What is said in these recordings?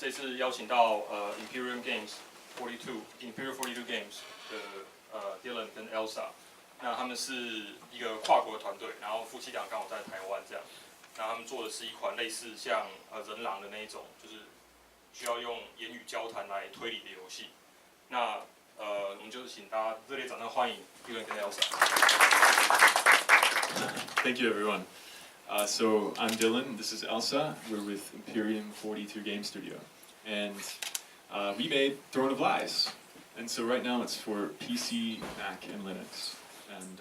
这次邀请到Imperium42 Games 的Dylan 跟 Elsa， 那他们是一个跨国的团队，然后夫妻俩刚好在台湾这样，那他们做的是一款类似像人狼的那一种，就是需要用言语交谈来推理的游戏。那我们就请大家热烈掌声欢迎 Dylan 跟 Elsa。Thank you, everyone. So I'm Dylan, this is Elsa, we're with Imperium42 Game Studio, and we made Throne of Lies, and so right now it's for PC, Mac, and Linux, and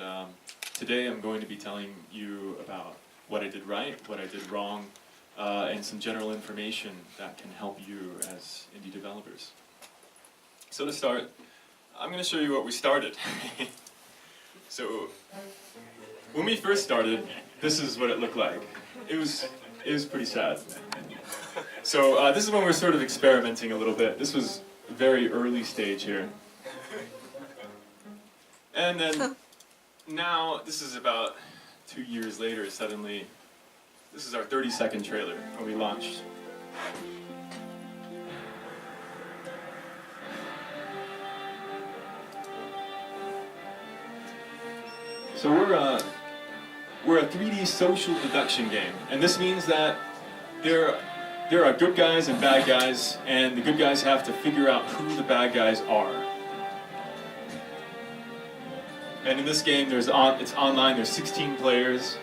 today I'm going to be telling you about what I did right, what I did wrong, and some general information that can help you as indie developers. So to start, I'm going to show you what we started. So when we first started, this is what it looked like. It was pretty sad. So this is when we're sort of experimenting a little bit. This was a very early stage here. And then now, this is about 2 years later, suddenly, this is our 30-second trailer when we launched. So we're a 3D social deduction game, and this means that there are good guys and bad guys, and the good guys have to figure out who the bad guys are. And in this game, it's online. There's 16 players,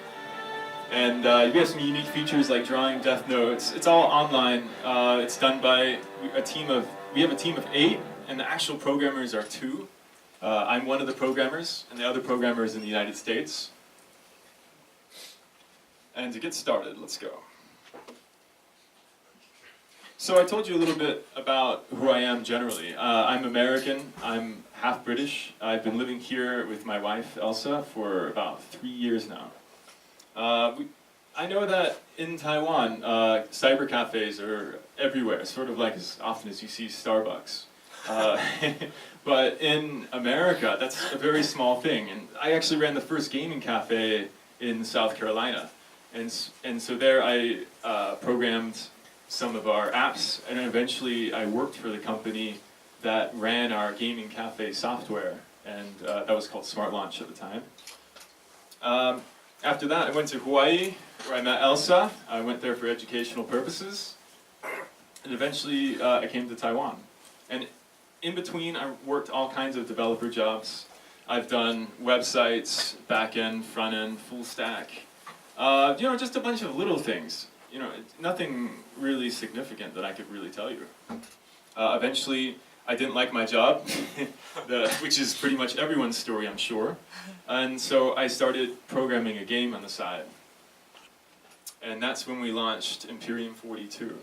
and you have some unique features like drawing death notes. It's all online. It's done by we have a team of 8, and the actual programmers are 2. I'm one of the programmers, and the other programmer is in the United States. And to get started, let's go. So I told you a little bit about who I am generally. I'm American, I'm half British. I've been living here with my wife, Elsa, for about 3 years now. I know that in Taiwan, cyber cafes are everywhere, sort of like as often as you see Starbucks. But in America, that's a very small thing. And I actually ran the first gaming cafe in South Carolina. And so there I programmed some of our apps, and eventually I worked for the company that ran our gaming cafe software, and that was called Smart Launch at the time. After that, I went to Hawaii, where I met Elsa. I went there for educational purposes, and eventually I came to Taiwan. And in between, I worked all kinds of developer jobs. I've done websites, back-end, front-end, full stack. Just a bunch of little things. Nothing really significant that I could really tell you. Eventually, I didn't like my job, which is pretty much everyone's story, I'm sure. And so I started programming a game on the side. And that's when we launched Imperium42.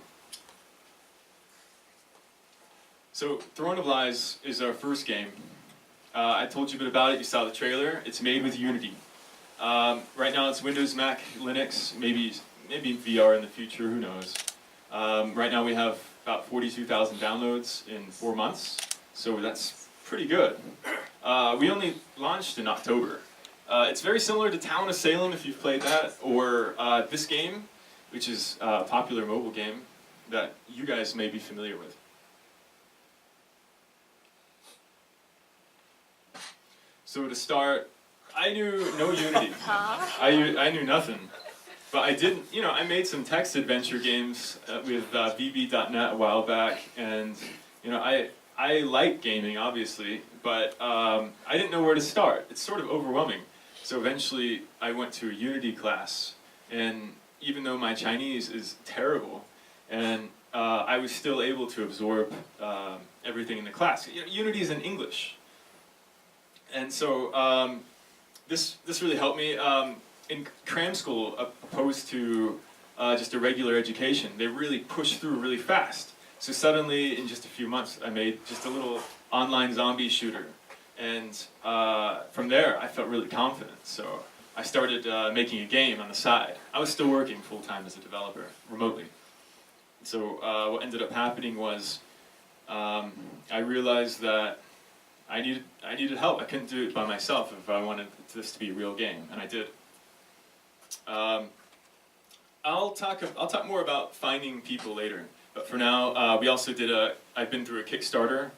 So, Throne of Lies is our first game. I told you a bit about it, you saw the trailer. It's made with Unity. Right now it's Windows, Mac, Linux, maybe VR in the future, who knows. Right now we have about 42,000 downloads in 4 months, so that's pretty good. We only launched in October. It's very similar to Town of Salem, if you've played that, or this game, which is a popular mobile game that you guys may be familiar with. So to start, I knew no Unity. I knew nothing. But I did, I made some text adventure games with VB.net a while back, and I like gaming, obviously, but I didn't know where to start. It's sort of overwhelming. So eventually I went to a Unity class, and even though my Chinese is terrible, and I was still able to absorb everything in the class. Unity is in English. And so this really helped me. In cram school, opposed to just a regular education, they really push through really fast. So suddenly, in just a few months, I made just a little online zombie shooter. And from there, I felt really confident. So I started making a game on the side. I was still working full-time as a developer, remotely. So what ended up happening was I realized that I needed help. I couldn't do it by myself if I wanted this to be a real game, and I did. I'll talk more about finding people later, But for now, we also I've been through a Kickstarter.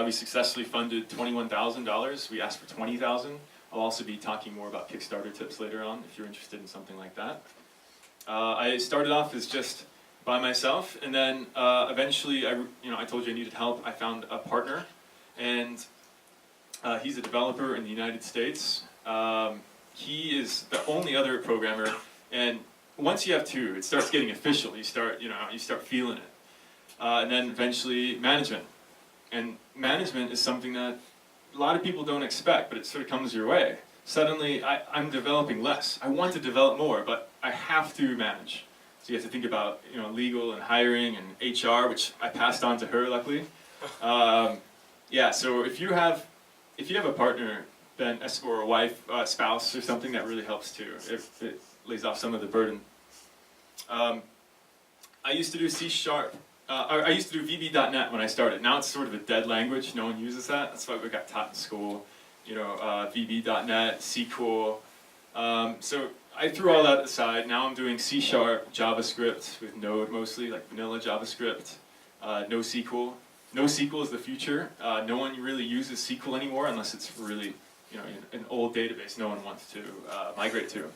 We successfully funded $21,000. We asked for $20,000. I'll also be talking more about Kickstarter tips later on if you're interested in something like that. I started off as just by myself, and then eventually, I told you I needed help. I found a partner, and he's a developer in the United States. He is the only other programmer, and once you have two, it starts getting official. You start feeling it, and then eventually management. And management is something that a lot of people don't expect, but it sort of comes your way. Suddenly, I'm developing less. I want to develop more, but I have to manage. So you have to think about legal and hiring and HR, which I passed on to her, luckily. Yeah. So if you have a partner, then or a wife, spouse, or something, that really helps too. It lays off some of the burden. I used to do C#. I used to do VB.NET when I started. Now it's sort of a dead language. No one uses that. That's why we got taught in school. VB.NET, SQL. So I threw all that aside. Now I'm doing C#, JavaScript with Node mostly, like vanilla JavaScript. NoSQL. NoSQL is the future. No one really uses SQL anymore unless it's really, an old database no one wants to migrate to.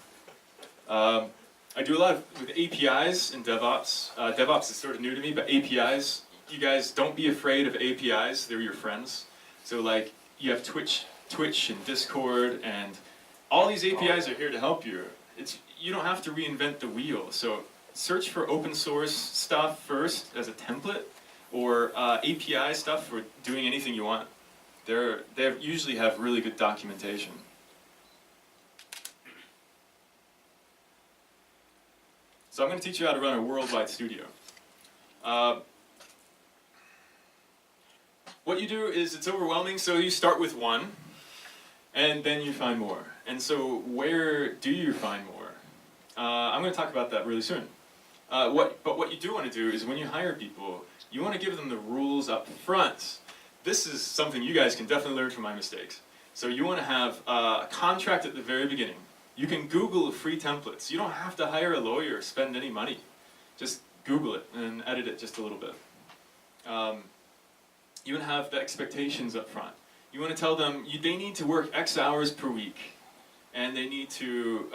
I do a lot with APIs in DevOps. DevOps is sort of new to me, but APIs, you guys don't be afraid of APIs. They're your friends. So like you have Twitch and Discord, and all these APIs are here to help you. You don't have to reinvent the wheel. So search for open source stuff first as a template, or API stuff for doing anything you want. They usually have really good documentation. So I'm going to teach you how to run a worldwide studio. What you do is, it's overwhelming, so you start with one, and then you find more. And so where do you find more? I'm going to talk about that really soon. But what you do want to do is, when you hire people, you want to give them the rules up front. This is something you guys can definitely learn from my mistakes. So you want to have a contract at the very beginning. You can Google free templates. You don't have to hire a lawyer or spend any money. Just Google it and edit it just a little bit. You want to have the expectations up front. You want to tell them they need to work X hours per week, and they need to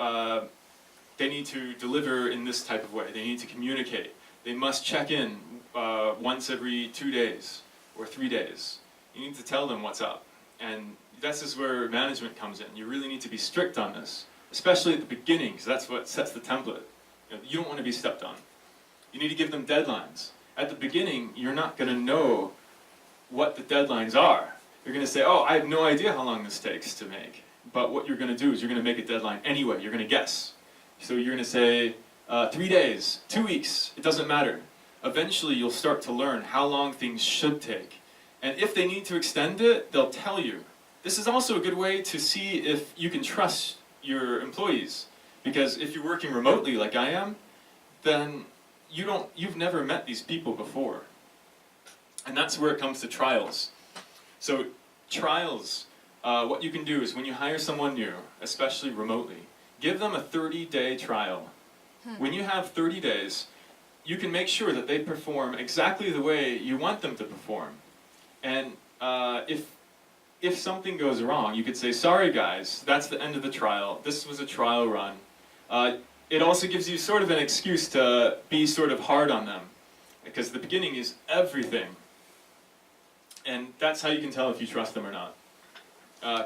deliver in this type of way. They need to communicate. They must check in once every 2 days or 3 days. You need to tell them what's up. And this is where management comes in. You really need to be strict on this, especially at the beginning, because that's what sets the template. You don't want to be stepped on. You need to give them deadlines. At the beginning, you're not going to know what the deadlines are. You're going to say, oh, I have no idea how long this takes to make. But what you're going to do is you're going to make a deadline anyway. You're going to guess. So you're going to say 3 days, 2 weeks, it doesn't matter. Eventually, you'll start to learn how long things should take. And if they need to extend it, they'll tell you. This is also a good way to see if you can trust your employees. Because if you're working remotely like I am, then you've never met these people before. And that's where it comes to trials. So trials, what you can do is when you hire someone new, especially remotely, give them a 30-day trial. When you have 30 days, you can make sure that they perform exactly the way you want them to perform. And if something goes wrong, you could say, sorry guys, that's the end of the trial. This was a trial run. It also gives you sort of an excuse to be sort of hard on them, because the beginning is everything. And that's how you can tell if you trust them or not.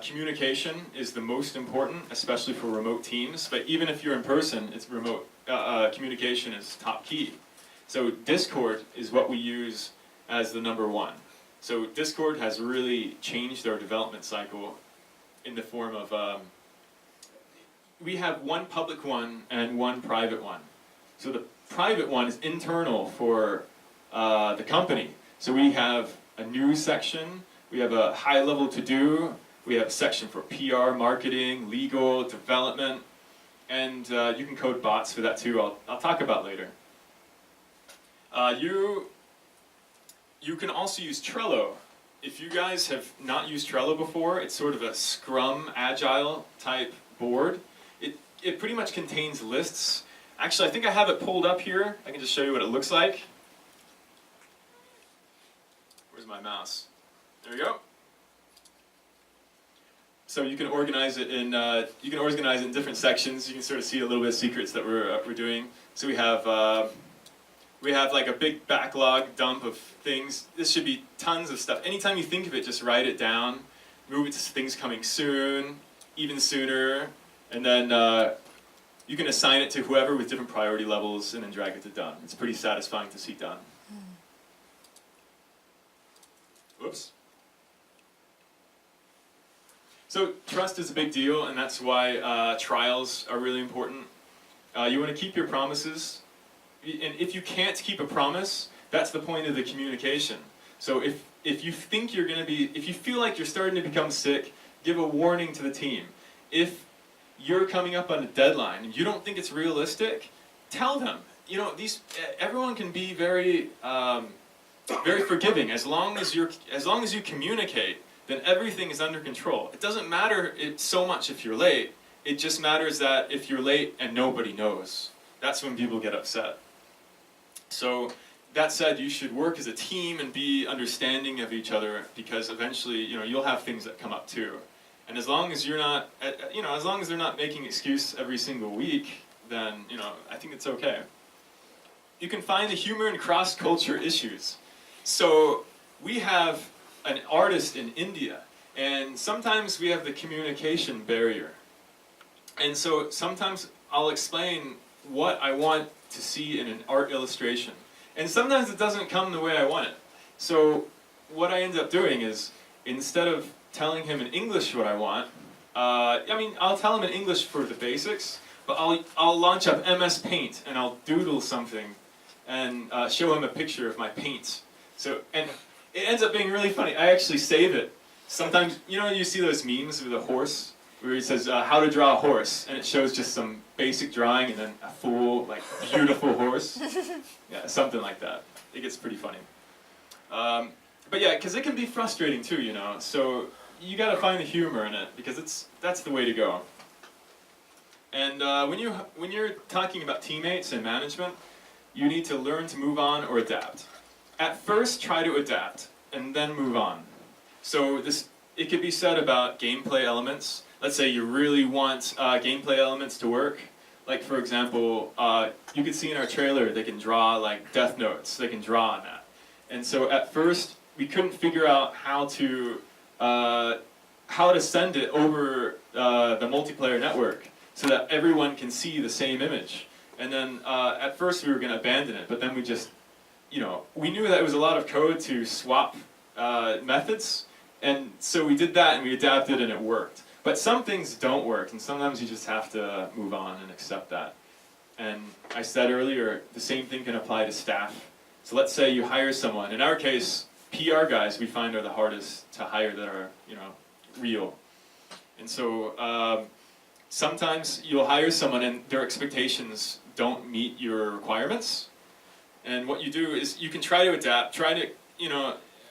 Communication is the most important, especially for remote teams. But even if you're in person, it's remote. Communication is top key. So Discord is what we use as the number one. So Discord has really changed our development cycle in the form of, we have one public one and one private one. So the private one is internal for the company. So we have a news section, we have a high level to do, we have a section for PR, marketing, legal, development, and you can code bots for that too. I'll talk about later. You can also use Trello. If you guys have not used Trello before, it's sort of a Scrum, Agile type board. It pretty much contains lists. Actually, I think I have it pulled up here. I can just show you what it looks like. Where's my mouse? There we go. So you can organize it in different sections. You can sort of see a little bit of secrets that we're doing. So we have like a big backlog dump of things. This should be tons of stuff. Anytime you think of it, just write it down. Move it to things coming soon, even sooner, and then you can assign it to whoever with different priority levels, and then drag it to done. It's pretty satisfying to see done. Whoops. So trust is a big deal, and that's why trials are really important. You want to keep your promises, and if you can't keep a promise, that's the point of the communication. So if you think you're going to be, if you feel like you're starting to become sick, give a warning to the team. If you're coming up on a deadline and you don't think it's realistic, tell them. You know, everyone can be very forgiving as long as you communicate. Then everything is under control. It doesn't matter so much if you're late. It just matters that if you're late and nobody knows, that's when people get upset. So that said, you should work as a team and be understanding of each other, because eventually, you'll have things that come up too. And as long as you're not, as long as they're not making excuse every single week, then I think it's okay. You can find the humor in cross-culture issues. So we have an artist in India, and sometimes we have the communication barrier. And so sometimes I'll explain what I want to see in an art illustration. And sometimes it doesn't come the way I want it. So what I end up doing is, instead of telling him in English what I want, I'll tell him in English for the basics, but I'll launch up MS Paint and I'll doodle something and show him a picture of my paint. And it ends up being really funny. I actually save it. Sometimes, you see those memes with a horse, where it says, how to draw a horse, and it shows just some basic drawing and then a full, beautiful horse. Yeah, something like that. It gets pretty funny. But yeah, because it can be frustrating too, so you gotta find the humor in it, because that's the way to go. And when you're talking about teammates and management, you need to learn to move on or adapt. At first, try to adapt, and then move on. So it could be said about gameplay elements. Let's say you really want gameplay elements to work. Like, for example, you could see in our trailer, they can draw death notes. They can draw on that. And so at first, we couldn't figure out how to send it over the multiplayer network so that everyone can see the same image. And then at first, we were going to abandon it, but then we just, we knew that it was a lot of code to swap methods, and so we did that and we adapted and it worked. But some things don't work, and sometimes you just have to move on and accept that. And I said earlier, the same thing can apply to staff. So let's say you hire someone. In our case, PR guys we find are the hardest to hire that are, real. And so sometimes you'll hire someone and their expectations don't meet your requirements. And what you do is you can try to adapt,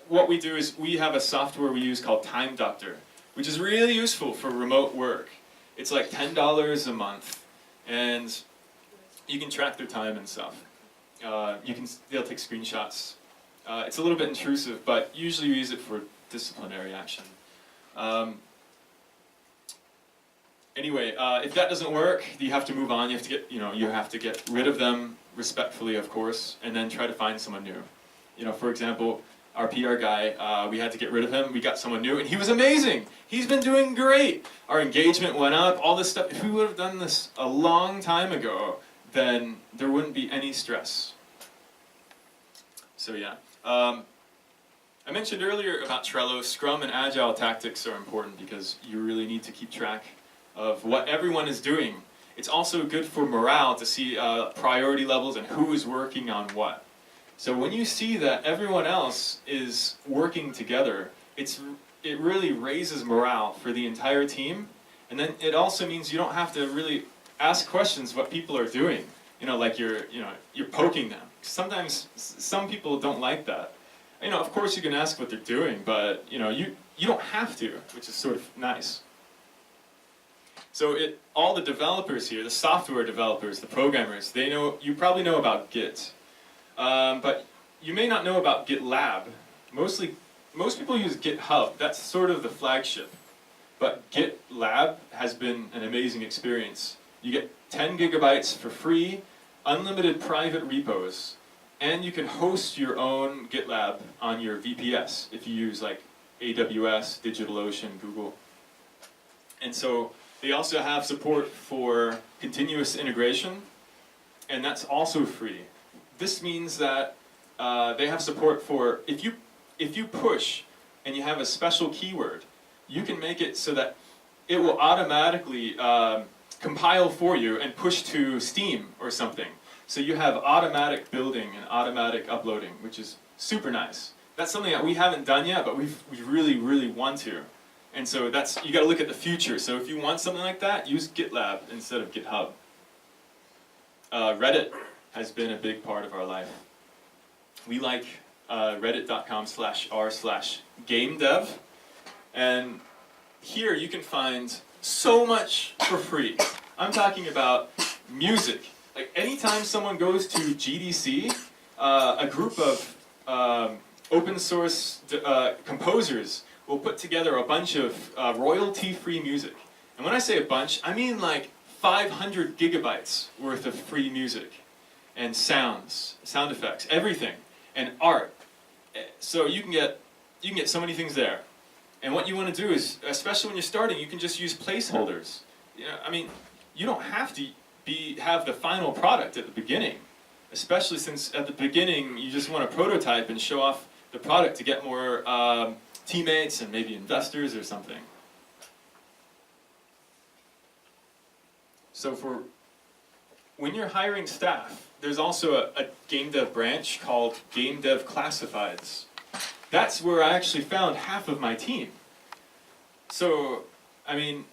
what we do is we have a software we use called Time Doctor, which is really useful for remote work. It's like $10 a month, and you can track their time and stuff. They'll take screenshots. It's a little bit intrusive, but usually you use it for disciplinary action. Anyway, if that doesn't work, you have to move on. You have to get rid of them respectfully, of course, and then try to find someone new. For example, our PR guy, we had to get rid of him. We got someone new, and he was amazing. He's been doing great. Our engagement went up, all this stuff. If we would have done this a long time ago, then there wouldn't be any stress. So yeah. I mentioned earlier about Trello. Scrum and Agile tactics are important because you really need to keep track of what everyone is doing. It's also good for morale to see priority levels and who is working on what. So when you see that everyone else is working together, it really raises morale for the entire team. And then it also means you don't have to really ask questions what people are doing. You're poking them. Sometimes some people don't like that. Of course you can ask what they're doing, but you don't have to, which is sort of nice. So all the developers here, the software developers, the programmers, you probably know about Git. But you may not know about GitLab. Mostly most people use GitHub. That's sort of the flagship. But GitLab has been an amazing experience. You get 10 gigabytes for free, unlimited private repos, and you can host your own GitLab on your VPS if you use like AWS, DigitalOcean, Google. And so they also have support for continuous integration, and that's also free. This means that they have support for, if you push and you have a special keyword, you can make it so that it will automatically compile for you and push to Steam or something. So you have automatic building and automatic uploading, which is super nice. That's something that we haven't done yet, but we really, really want to. And so that's, you gotta look at the future. So if you want something like that, use GitLab instead of GitHub. Reddit has been a big part of our life. We like reddit.com/r/gamedev. And here you can find so much for free. I'm talking about music. Like anytime someone goes to GDC, a group of open source composers will put together a bunch of royalty-free music. And when I say a bunch, I mean like 500 gigabytes worth of free music and sounds, sound effects, everything, and art. So you can get so many things there. And what you want to do is, especially when you're starting, you can just use placeholders. You know, I mean, you don't have to have the final product at the beginning, especially since at the beginning you just want to prototype and show off the product to get more teammates and maybe investors or something. So when you're hiring staff, there's also a game dev branch called Game Dev Classifieds. That's where I actually found half of my team. So, I mean,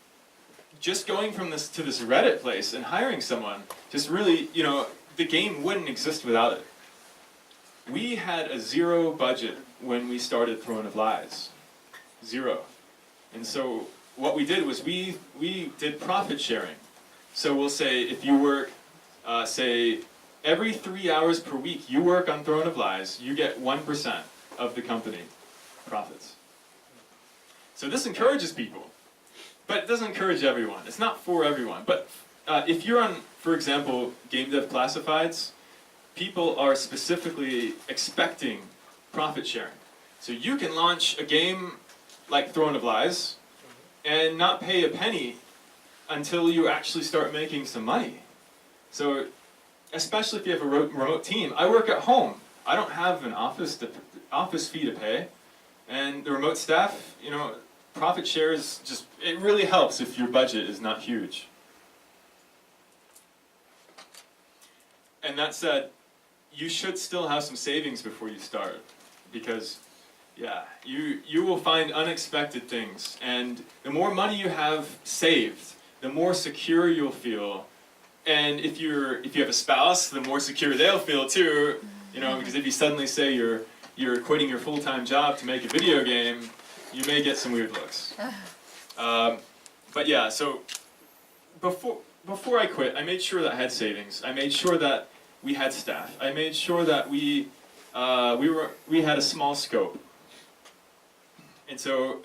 just going from this to this Reddit place and hiring someone, just really, you know, the game wouldn't exist without it. We had a zero budget when we started Throne of Lies. Zero. And so what we did was we did profit sharing. So we'll say if you work, say, every 3 hours per week you work on Throne of Lies, you get 1% of the company profits. So this encourages people, but it doesn't encourage everyone. It's not for everyone. But if you're on, for example, Game Dev Classifieds, people are specifically expecting profit sharing. So you can launch a game like Throne of Lies and not pay a penny until you actually start making some money. So especially if you have a remote team. I work at home. I don't have an office fee to pay, and the remote staff, you know, profit shares just, it really helps if your budget is not huge. And that said, you should still have some savings before you start, because yeah, you will find unexpected things, and the more money you have saved, the more secure you'll feel. And if you have a spouse, the more secure they'll feel too. You know, because if you suddenly say you're quitting your full-time job to make a video game, you may get some weird looks. But yeah, so before I quit, I made sure that I had savings. I made sure that we had staff. I made sure that we had a small scope. And so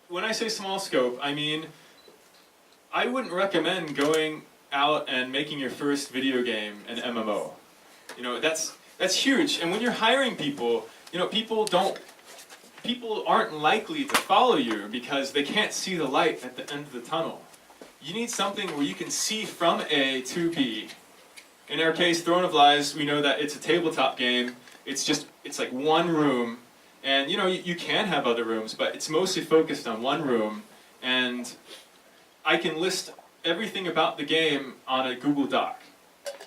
when I say small scope, I mean I wouldn't recommend going out and making your first video game an MMO. You know, that's huge. And when you're hiring people, you know, people aren't likely to follow you because they can't see the light at the end of the tunnel. You need something where you can see from A to B. In our case, Throne of Lies, we know that it's a tabletop game. It's like one room. And you know, you can have other rooms, but it's mostly focused on one room. And I can list everything about the game on a Google Doc.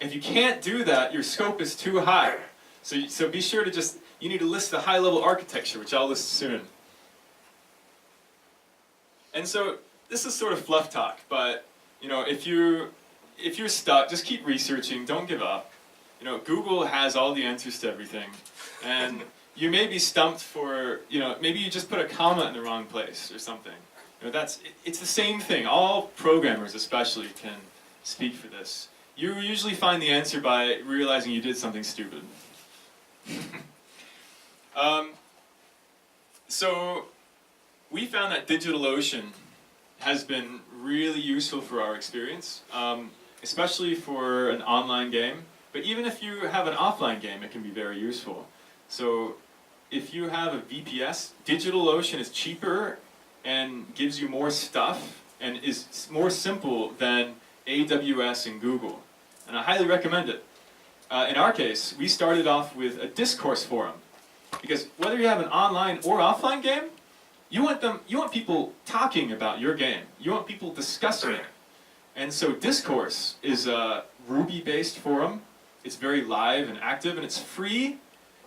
If you can't do that, your scope is too high. So be sure to you need to list the high-level architecture, which I'll list soon. And so this is sort of fluff talk, but you know, if you're stuck, just keep researching. Don't give up. You know, Google has all the answers to everything, and you may be stumped for, you know, maybe you just put a comma in the wrong place or something. You know, it's the same thing. All programmers, especially, can speak for this. You usually find the answer by realizing you did something stupid. So we found that DigitalOcean has been really useful for our experience, especially for an online game. But even if you have an offline game, it can be very useful. So if you have a VPS, DigitalOcean is cheaper and gives you more stuff and is more simple than AWS and Google. And I highly recommend it. In our case, we started off with a discourse forum. Because whether you have an online or offline game, you want people talking about your game. You want people discussing it. And so Discourse is a Ruby-based forum. It's very live and active, and it's free,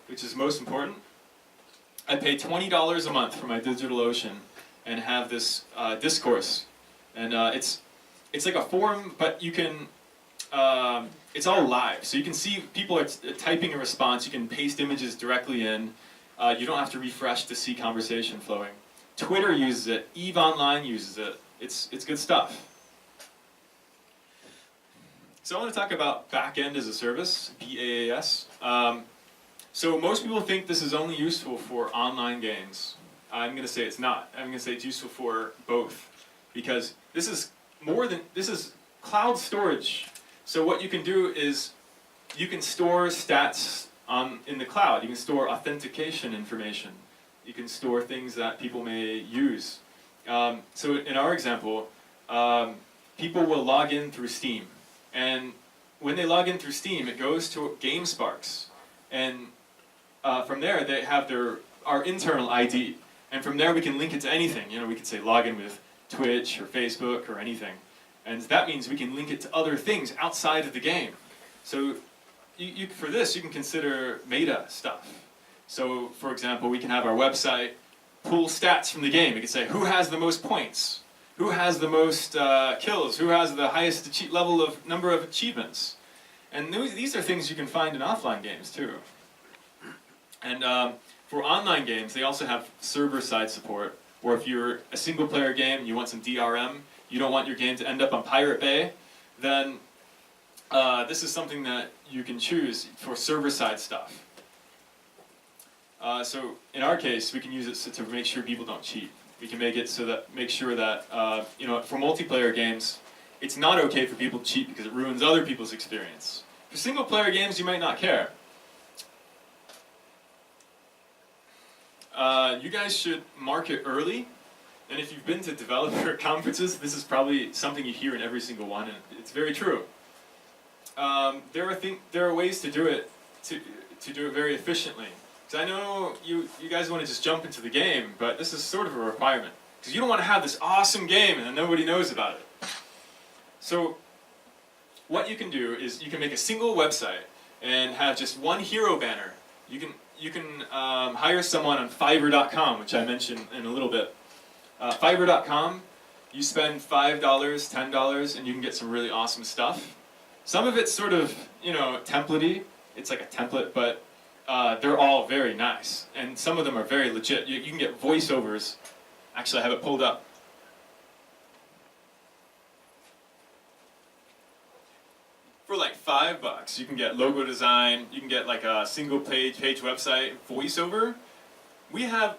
which is most important. I pay $20 a month for my DigitalOcean and have this Discourse. And it's like a forum, but you can, it's all live. So you can see people are typing a response. You can paste images directly in. You don't have to refresh to see conversation flowing. Twitter uses it. EVE Online uses it. It's good stuff. So I want to talk about backend as a service, BaaS. So most people think this is only useful for online games. I'm going to say it's not. I'm going to say it's useful for both, because this is cloud storage. So what you can do is you can store stats in the cloud. You can store authentication information. You can store things that people may use. So in our example, people will log in through Steam. And when they log in through Steam, it goes to GameSparks. And from there, they have our internal ID. And from there, we can link it to anything. We could say log in with Twitch or Facebook or anything. And that means we can link it to other things outside of the game. So for this, you can consider meta stuff. So, for example, we can have our website pull stats from the game. We can say who has the most points, who has the most kills, who has the highest number of achievements. And these are things you can find in offline games too. And for online games, they also have server-side support. Or if you're a single-player game and you want some DRM, you don't want your game to end up on Pirate Bay, then this is something that you can choose for server-side stuff. So in our case, we can use it to make sure people don't cheat. We can make sure that for multiplayer games, it's not okay for people to cheat because it ruins other people's experience. For single-player games, you might not care. You guys should market early, and if you've been to developer conferences, this is probably something you hear in every single one, and it's very true. There are ways to do it very efficiently. Because I know you guys want to just jump into the game, but this is sort of a requirement. Because you don't want to have this awesome game and then nobody knows about it. So what you can do is you can make a single website and have just one hero banner. You can hire someone on Fiverr.com, which I mentioned in a little bit. Fiverr.com, you spend $5, $10, and you can get some really awesome stuff. Some of it's sort of, template-y. It's like a template, but they're all very nice. And some of them are very legit. You can get voiceovers. Actually, I have it pulled up. For like $5, you can get logo design, you can get like a single page website, voiceover. We have,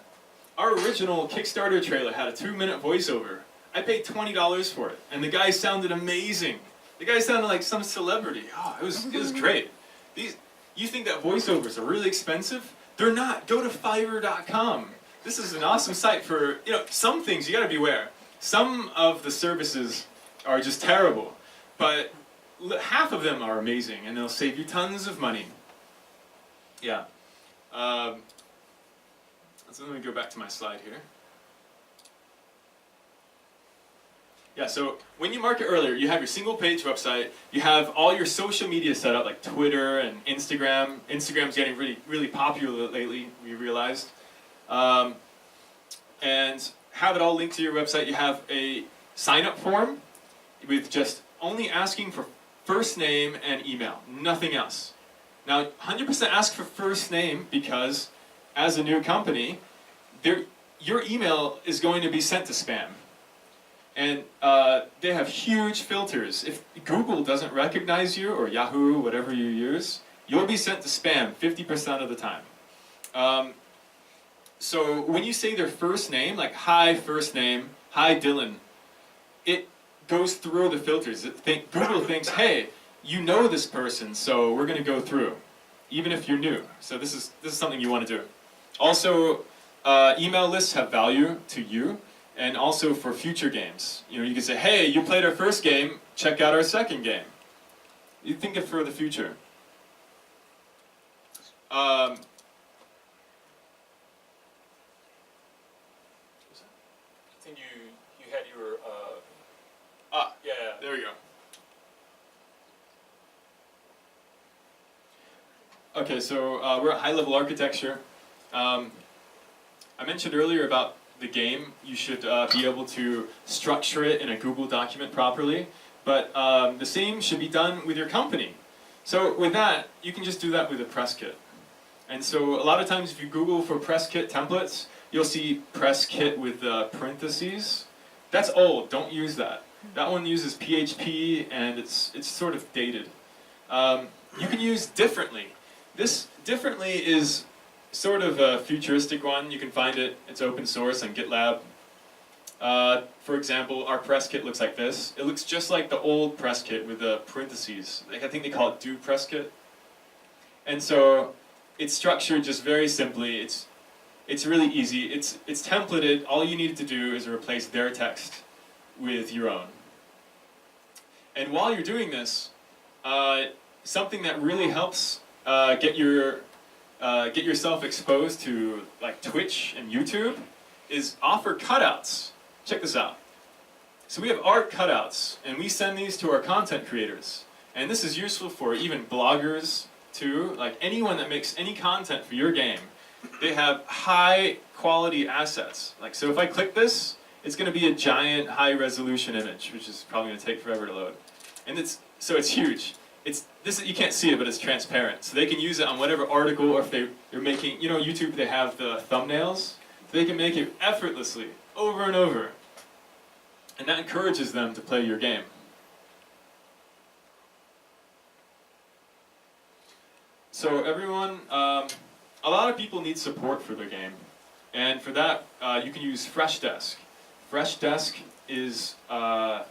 our original Kickstarter trailer had a 2-minute voiceover. I paid $20 for it, and the guy sounded amazing. The guy sounded like some celebrity. Oh, it was great. You think that voiceovers are really expensive? They're not. Go to Fiverr.com. This is an awesome site for, some things you gotta beware. Some of the services are just terrible, but half of them are amazing, and they'll save you tons of money. Yeah. So let me go back to my slide here. Yeah, so when you market earlier, you have your single page website, you have all your social media set up, like Twitter and Instagram. Instagram's getting really, really popular lately, we realized. And have it all linked to your website. You have a sign-up form with just only asking for first name and email, nothing else. Now, 100% ask for first name because, as a new company, your email is going to be sent to spam. And they have huge filters. If Google doesn't recognize you, or Yahoo, whatever you use, you'll be sent to spam 50% of the time. So when you say their first name, like hi first name, hi Dylan, it goes through the filters. Google thinks, hey, you know this person, so we're going to go through, even if you're new. So this is something you want to do. Also, email lists have value to you, and also for future games. You know, you can say, hey, you played our first game, check out our second game. You think it for the future. I think you had your yeah, there we go. Okay, so we're at high-level architecture. I mentioned earlier about the game. You should be able to structure it in a Google document properly, but the same should be done with your company. So with that, you can just do that with a press kit. And so a lot of times if you Google for press kit templates, you'll see press kit with parentheses. That's old, don't use that. That one uses PHP and it's sort of dated. You can use differently. This differently is sort of a futuristic one. You can find it, it's open source on GitLab. For example, our press kit looks like this. It looks just like the old press kit with the parentheses. Like I think they call it do press kit. And so it's structured just very simply. It's really easy. It's templated. All you need to do is replace their text with your own. And while you're doing this, something that really helps get yourself exposed to like Twitch and YouTube is offer cutouts. Check this out. So we have art cutouts, and we send these to our content creators. And this is useful for even bloggers too, like anyone that makes any content for your game. They have high quality assets. Like, so if I click this, it's going to be a giant high resolution image, which is probably going to take forever to load. And it's huge. You can't see it, but it's transparent. So they can use it on whatever article, or if they're making, you know, YouTube, they have the thumbnails. So they can make it effortlessly, over and over. And that encourages them to play your game. So everyone, a lot of people need support for their game. And for that, you can use Freshdesk. Freshdesk is a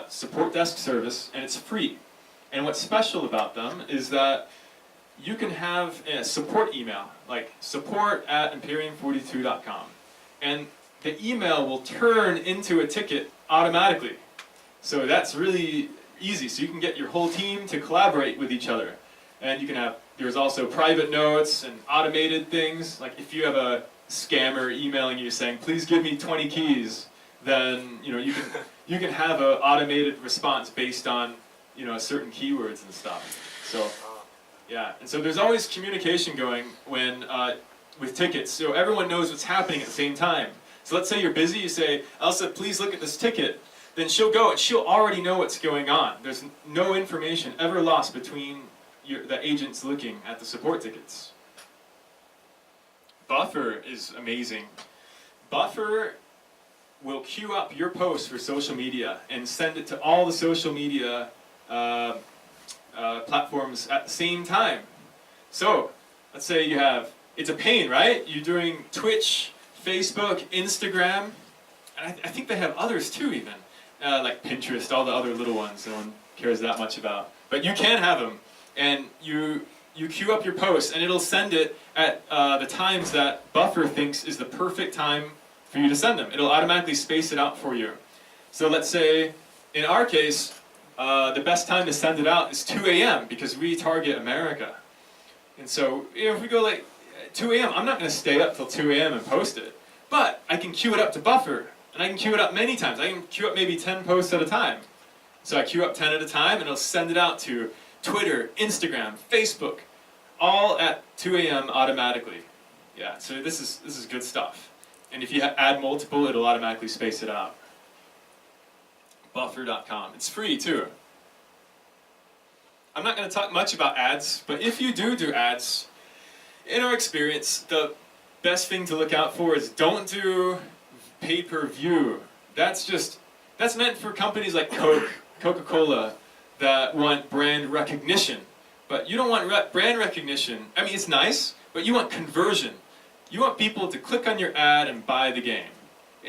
support desk service, and it's free. And what's special about them is that you can have a support email, like support@Imperium42.com. And the email will turn into a ticket automatically. So that's really easy. So you can get your whole team to collaborate with each other. And you can have, there's also private notes and automated things. Like if you have a scammer emailing you saying, please give me 20 keys, then you know you can have an automated response based on certain keywords and stuff. So yeah, and so there's always communication going when with tickets, so everyone knows what's happening at the same time. So let's say you're busy, you say, Elsa, please look at this ticket. Then she'll go and she'll already know what's going on. There's no information ever lost between the agents looking at the support tickets. Buffer is amazing. Buffer will queue up your post for social media and send it to all the social media platforms at the same time. So, let's say you have, it's a pain, right? You're doing Twitch, Facebook, Instagram, and I think they have others too even, like Pinterest, all the other little ones no one cares that much about. But you can have them, and you queue up your post, and it'll send it at the times that Buffer thinks is the perfect time for you to send them. It'll automatically space it out for you. So let's say, in our case, the best time to send it out is 2 a.m. because we target America. And so, if we go like 2 a.m., I'm not going to stay up till 2 a.m. and post it. But I can queue it up to Buffer, and I can queue it up many times. I can queue up maybe 10 posts at a time. So I queue up 10 at a time, and it'll send it out to Twitter, Instagram, Facebook, all at 2 a.m. automatically. Yeah, so this is good stuff. And if you add multiple, it'll automatically space it out. Buffer.com. It's free too. I'm not going to talk much about ads, but if you do ads, in our experience, the best thing to look out for is don't do pay-per-view. That's meant for companies like Coca-Cola that want brand recognition. But you don't want brand recognition. I mean, it's nice, but you want conversion. You want people to click on your ad and buy the game.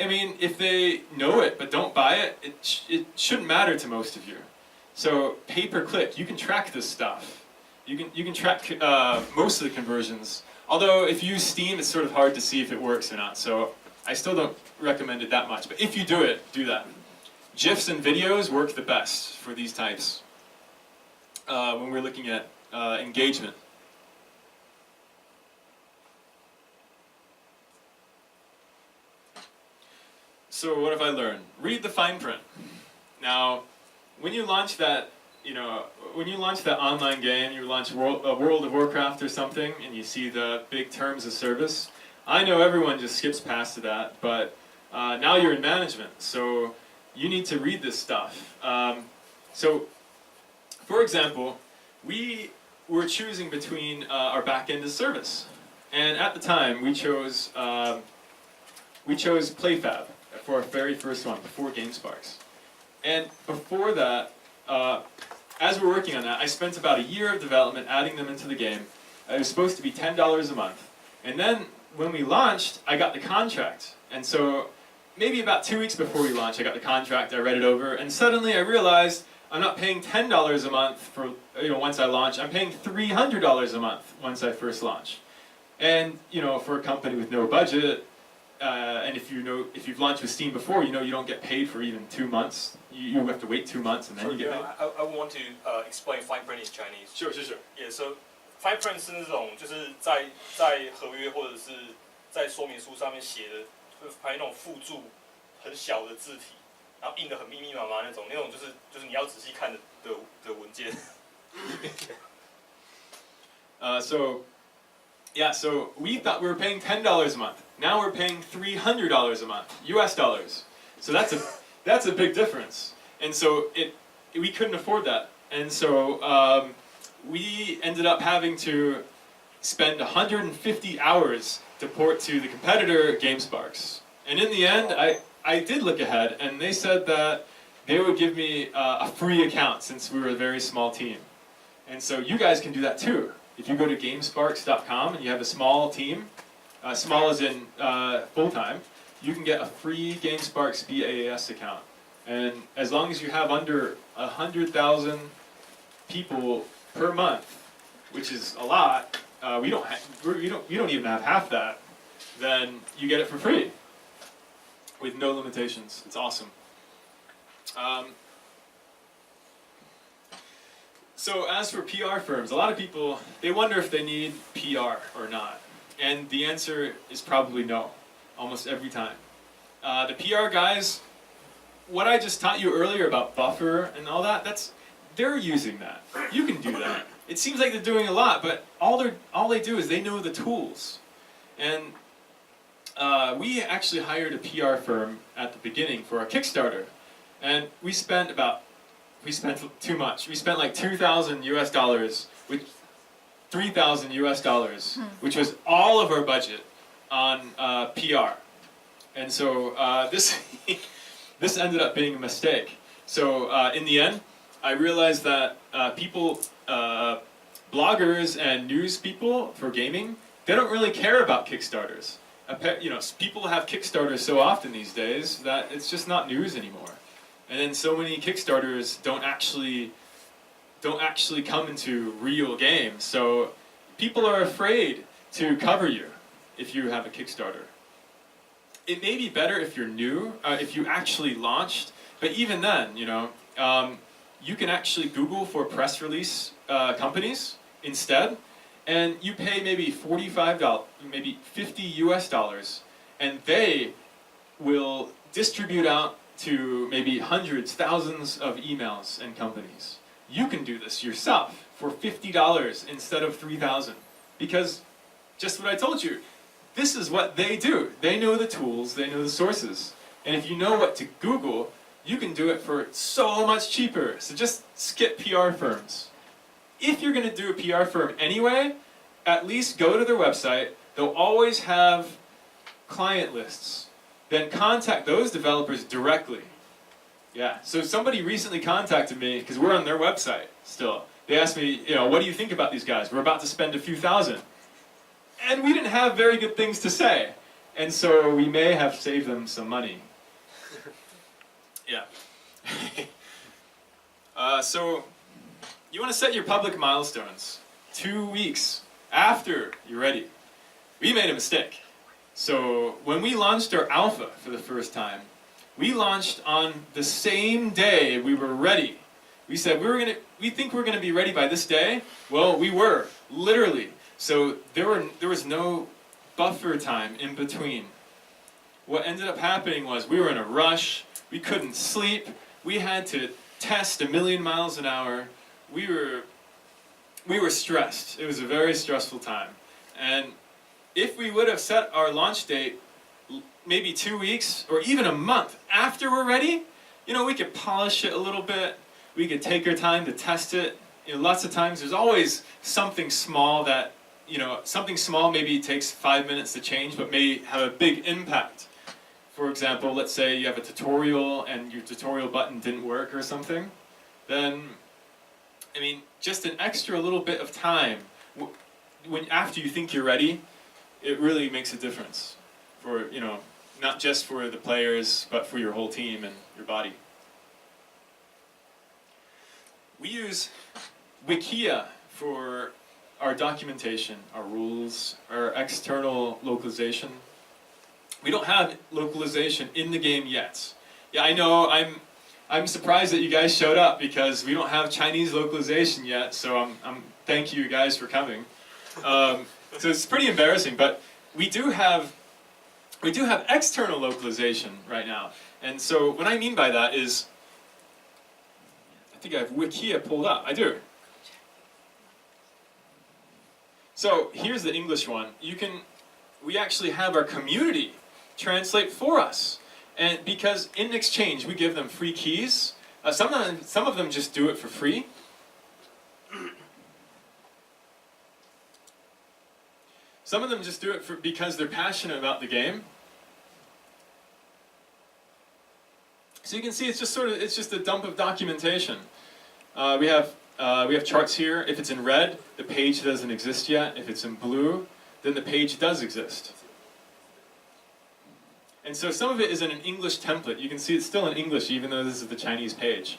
I mean, if they know it but don't buy it, it shouldn't matter to most of you. So pay-per-click, you can track this stuff. You can track most of the conversions. Although if you use Steam, it's sort of hard to see if it works or not. So I still don't recommend it that much. But if you do it, do that. GIFs and videos work the best for these types when we're looking at engagement. So what have I learned? Read the fine print. Now, when you launch that, when you launch that online game, you launch World of Warcraft or something, and you see the big terms of service. I know everyone just skips past that, but now you're in management, so you need to read this stuff. So, for example, we were choosing between our back-end as service, and at the time we chose PlayFab for our very first one before GameSparks. And before that, as we're working on that, I spent about a year of development adding them into the game. It was supposed to be $10 a month. And then when we launched, I got the contract. And so maybe about 2 weeks before we launched, I got the contract, I read it over, and suddenly I realized I'm not paying $10 a month for, once I launch, I'm paying $300 a month once I first launch. And, for a company with no budget, and if you've launched with Steam before, you don't get paid for even 2 months. You have to wait 2 months and then you get paid. I want to explain fine print in Chinese. Sure. Yeah, so fine print 是那种就是在合约或者是在说明书上面写的，就是拍那种附注很小的字体，然后印得很密密麻麻那种就是你要仔细看的文件。So we thought we were paying $10 a month. Now we're paying $300 a month, US dollars. So that's a big difference. And so we couldn't afford that. And so we ended up having to spend 150 hours to port to the competitor GameSparks. And in the end, I did look ahead, and they said that they would give me a free account since we were a very small team. And so you guys can do that too. If you go to GameSparks.com and you have a small team, small as in full-time, you can get a free GameSparks BAS account. And as long as you have under 100,000 people per month, which is a lot, we don't even have half that, then you get it for free with no limitations. It's awesome. So as for PR firms, a lot of people, they wonder if they need PR or not. And the answer is probably no, almost every time. The PR guys, what I just taught you earlier about buffer and all that, they're using that. You can do that. It seems like they're doing a lot, but all they do is they know the tools. And we actually hired a PR firm at the beginning for our Kickstarter. And we spent too much. We spent like $2,000 US, with $3,000 US, which was all of our budget on PR. And so this ended up being a mistake. So in the end, I realized that bloggers and news people for gaming, they don't really care about Kickstarters. People have Kickstarters so often these days that it's just not news anymore. And then so many Kickstarters don't actually come into real games. So people are afraid to cover you if you have a Kickstarter. It may be better if you're new, if you actually launched, but even then, you can actually Google for press release companies instead, and you pay maybe $45, maybe $50 US, and they will distribute out to maybe hundreds, thousands of emails and companies. You can do this yourself for $50 instead of $3,000, because just what I told you, this is what they do. They know the tools, they know the sources, and if you know what to Google, you can do it for so much cheaper. So just skip PR firms. If you're going to do a PR firm anyway, at least go to their website. They'll always have client lists. Then contact those developers directly. Yeah, so somebody recently contacted me, because we're on their website still. They asked me, what do you think about these guys? We're about to spend a few thousand. and we didn't have very good things to say. And so we may have saved them some money. Yeah. So you want to set your public milestones 2 weeks after you're ready. We made a mistake. So when we launched our alpha for the first time, we launched on the same day we were ready. We said we think we're gonna be ready by this day. Well, we were, literally. So there was no buffer time in between. What ended up happening was we were in a rush, we couldn't sleep, we had to test 1,000,000 miles an hour. We were stressed. It was a very stressful time. And if we would have set our launch date maybe 2 weeks or even a month after we're ready, we could polish it a little bit. We could take our time to test it. Lots of times there's always something small that, something small maybe takes 5 minutes to change but may have a big impact. For example, let's say you have a tutorial and your tutorial button didn't work or something. Then, just an extra little bit of time after you think you're ready, it really makes a difference for, not just for the players, but for your whole team and your body. We use Wikia for our documentation, our rules, our external localization. We don't have localization in the game yet. Yeah, I know, I'm surprised that you guys showed up because we don't have Chinese localization yet, so thank you guys for coming. So it's pretty embarrassing, but we do have external localization right now. And so what I mean by that is, I think I have Wikia pulled up. I do. So here's the English one. We actually have our community translate for us. And because in exchange we give them free keys. Some of them just do it for free. Some of them just do it because they're passionate about the game. So you can see it's just a dump of documentation. We have charts here. If it's in red, the page doesn't exist yet. If it's in blue, then the page does exist. And so some of it is in an English template. You can see it's still in English even though this is the Chinese page.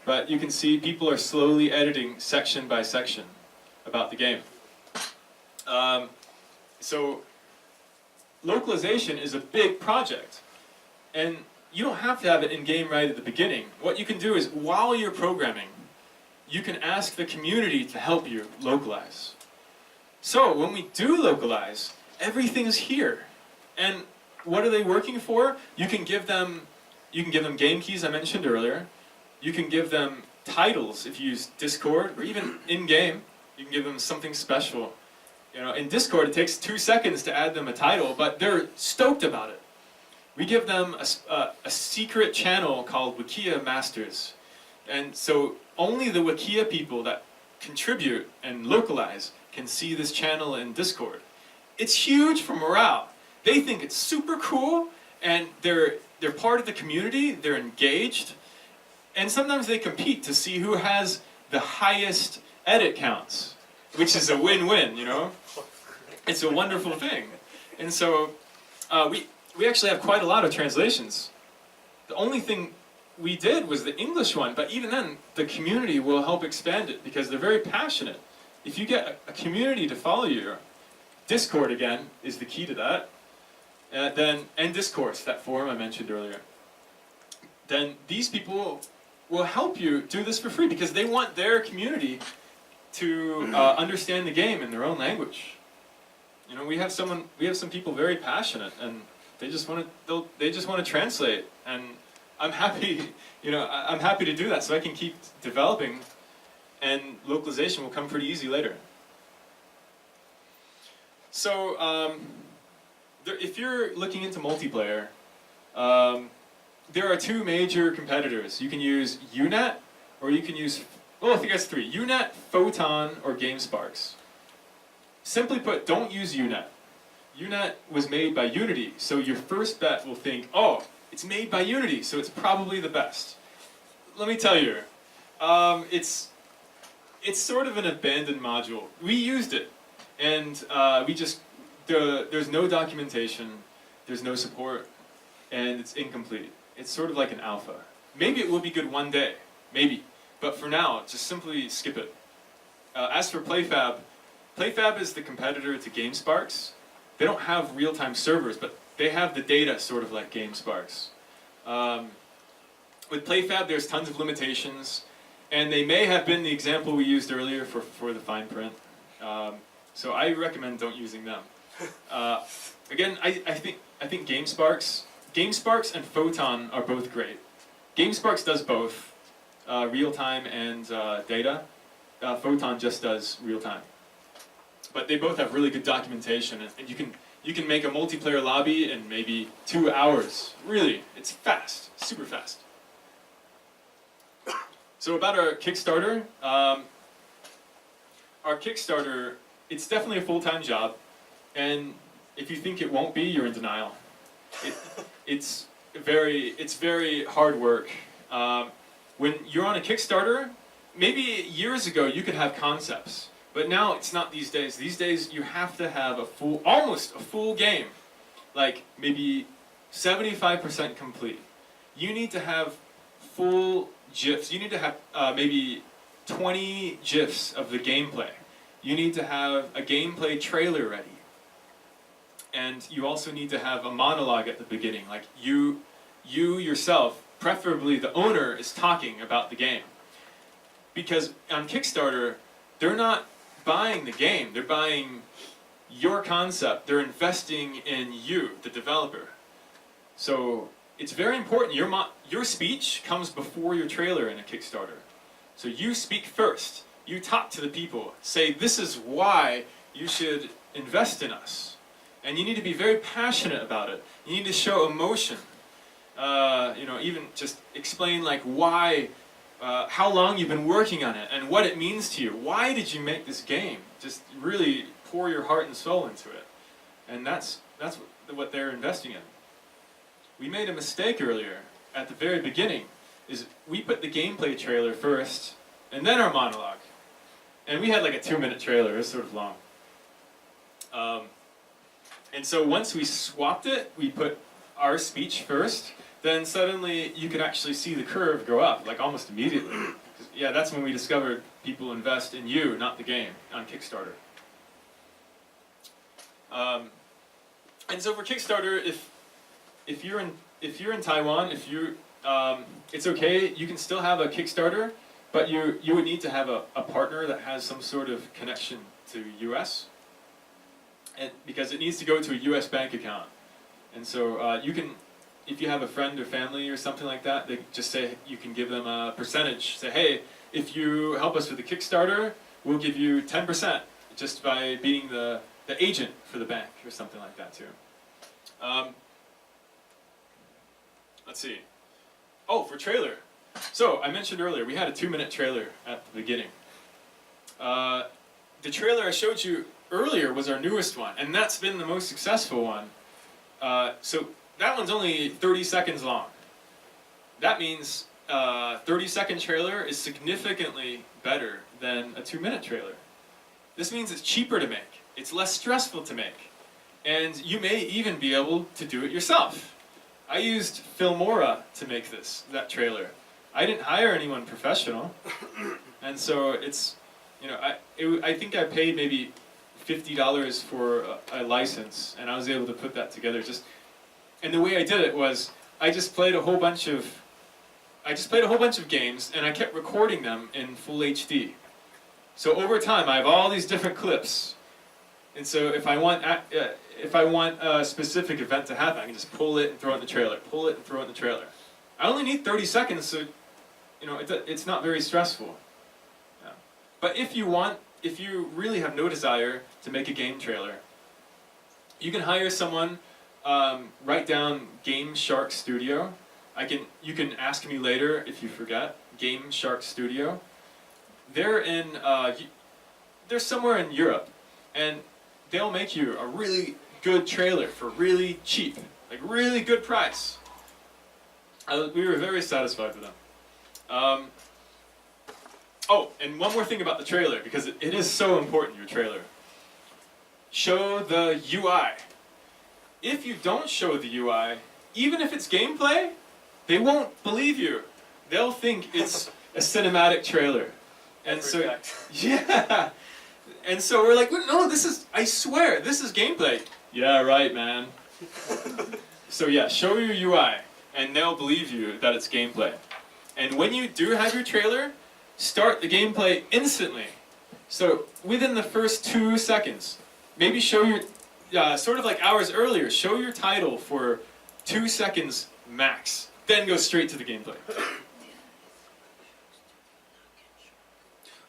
But you can see people are slowly editing section by section about the game. So localization is a big project. And you don't have to have it in-game right at the beginning. What you can do is, while you're programming, you can ask the community to help you localize. So when we do localize, everything's here. And what are they working for? You can give them game keys I mentioned earlier. You can give them titles if you use Discord, or even in-game, you can give them something special. In Discord it takes 2 seconds to add them a title, but they're stoked about it. We give them a secret channel called Wikia Masters. And so only the Wikia people that contribute and localize can see this channel in Discord. It's huge for morale. They think it's super cool, and they're part of the community, they're engaged, and sometimes they compete to see who has the highest edit counts, which is a win-win, It's a wonderful thing. And so we actually have quite a lot of translations. The only thing we did was the English one, but even then, the community will help expand it because they're very passionate. If you get a community to follow you, Discord again is the key to that. And Discourse, that forum I mentioned earlier. Then these people will help you do this for free because they want their community to understand the game in their own language. We have some people very passionate, and they just want to translate, and I'm happy, I'm happy to do that so I can keep developing, and localization will come pretty easy later. So if you're looking into multiplayer, there are 2 major competitors. You can use Unet, or you can use, I think that's 3. Unet, Photon, or GameSparks. Simply put, don't use Unet. Unet was made by Unity, so your first bet will think, oh, it's made by Unity, so it's probably the best. Let me tell you, it's sort of an abandoned module. We used it, and there's no documentation, there's no support, and it's incomplete. It's sort of like an alpha. Maybe it will be good one day, maybe. But for now, just simply skip it. As for PlayFab, PlayFab is the competitor to GameSparks. They don't have real-time servers, but they have the data sort of like GameSparks. With PlayFab, there's tons of limitations, and they may have been the example we used earlier for the fine print. So I recommend don't using them. Again, I think GameSparks and Photon are both great. GameSparks does both real-time and data. Photon just does real-time. But they both have really good documentation, and you can make a multiplayer lobby in maybe 2 hours. Really, it's fast, super fast. So about our Kickstarter, it's definitely a full-time job, and if you think it won't be, you're in denial. It's very hard work. When you're on a Kickstarter, maybe years ago you could have concepts, but now it's not these days. These days you have to have almost a full game, like maybe 75% complete. You need to have full GIFs. You need to have maybe 20 GIFs of the gameplay. You need to have a gameplay trailer ready. And you also need to have a monologue at the beginning, like you yourself, preferably the owner, is talking about the game. Because on Kickstarter, they're not buying the game, they're buying your concept, they're investing in you, the developer. So it's very important, your speech comes before your trailer in a Kickstarter. So you speak first, you talk to the people, say this is why you should invest in us. And you need to be very passionate about it. You need to show emotion. Even just explain like why, how long you've been working on it and what it means to you. Why did you make this game? Just really pour your heart and soul into it. And that's what they're investing in. We made a mistake earlier at the very beginning, is we put the gameplay trailer first and then our monologue. And we had like a 2-minute trailer, it was sort of long. And so once we swapped it, we put our speech first, then suddenly you could actually see the curve go up, like almost immediately. Yeah, that's when we discovered people invest in you, not the game, on Kickstarter. And so for Kickstarter, if you're in Taiwan, it's okay, you can still have a Kickstarter, but you would need to have a partner that has some sort of connection to US. And because it needs to go to a U.S. bank account. And so you can, if you have a friend or family or something like that, they just say, you can give them a percentage. Say, hey, if you help us with the Kickstarter, we'll give you 10% just by being the agent for the bank or something like that too. Let's see. Oh, for trailer. So I mentioned earlier, we had a 2-minute trailer at the beginning. The trailer I showed you earlier was our newest one, and that's been the most successful one. So that one's only 30 seconds long. That means a 30-second trailer is significantly better than a 2-minute trailer. This means it's cheaper to make, it's less stressful to make, and you may even be able to do it yourself. I used Filmora to make that trailer. I didn't hire anyone professional, and so it's, I think I paid maybe $50 for a license, and I was able to put that together. And the way I did it was, I just played a whole bunch of games, and I kept recording them in full HD. So over time, I have all these different clips, and so if I want a specific event to happen, I can just pull it and throw it in the trailer. Pull it and throw it in the trailer. I only need 30 seconds, so it's not very stressful. Yeah. But if you really have no desire to make a game trailer, you can hire someone, write down Game Shark Studio. You can ask me later if you forget, Game Shark Studio. They're somewhere in Europe, and they'll make you a really good trailer for really cheap, like really good price. We were very satisfied with them. Oh, and one more thing about the trailer, because it is so important, your trailer. show the UI. If you don't show the UI, even if it's gameplay, they won't believe you. They'll think it's a cinematic trailer. And so, yeah. And so we're like, no, this is, I swear, this is gameplay. Yeah, right, man. So yeah, show your UI, and they'll believe you that it's gameplay. And when you do have your trailer, start the gameplay instantly. So within the first 2 seconds, maybe show your, sort of like hours earlier, show your title for 2 seconds max. Then go straight to the gameplay.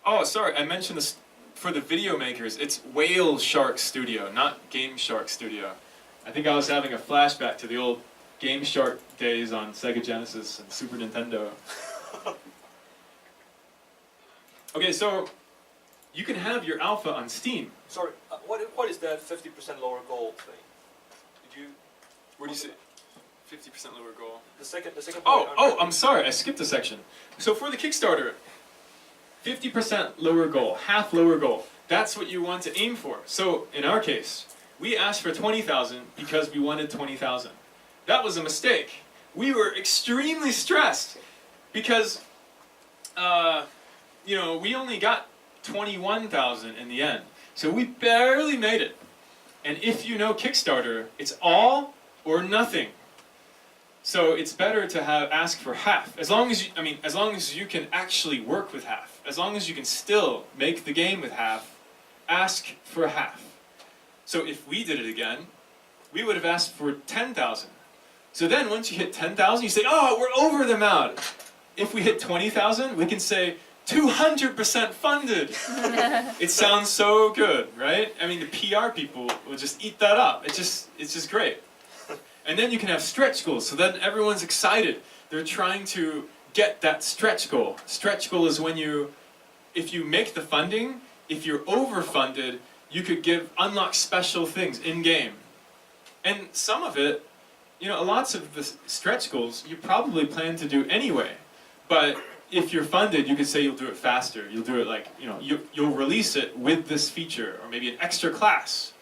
Oh, sorry, I mentioned this for the video makers. It's Whale Shark Studio, not Game Shark Studio. I think I was having a flashback to the old Game Shark days on Sega Genesis and Super Nintendo. Okay, so you can have your alpha on Steam. Sorry, what is that 50% lower goal thing? Did you? What do you say? 50% lower goal. The second. Oh, I'm sorry, I skipped a section. So for the Kickstarter, 50% lower goal, half lower goal. That's what you want to aim for. So in our case, we asked for 20,000 because we wanted 20,000. That was a mistake. We were extremely stressed because, we only got 21,000 in the end. So we barely made it. And if you know Kickstarter, it's all or nothing. So it's better to ask for half. As long as you can actually work with half. As long as you can still make the game with half, ask for half. So if we did it again, we would have asked for 10,000. So then once you hit 10,000, you say, oh, we're over the amount. If we hit 20,000, we can say 200% funded. It sounds so good, right? I mean, the PR people will just eat that up. It's just great. And then you can have stretch goals. So then everyone's excited. They're trying to get that stretch goal. Stretch goal is when if you make the funding, if you're overfunded, you could unlock special things in-game. And some of it, lots of the stretch goals, you probably plan to do anyway. But if you're funded, you could say you'll do it faster. You'll do it like, you'll release it with this feature, or maybe an extra class.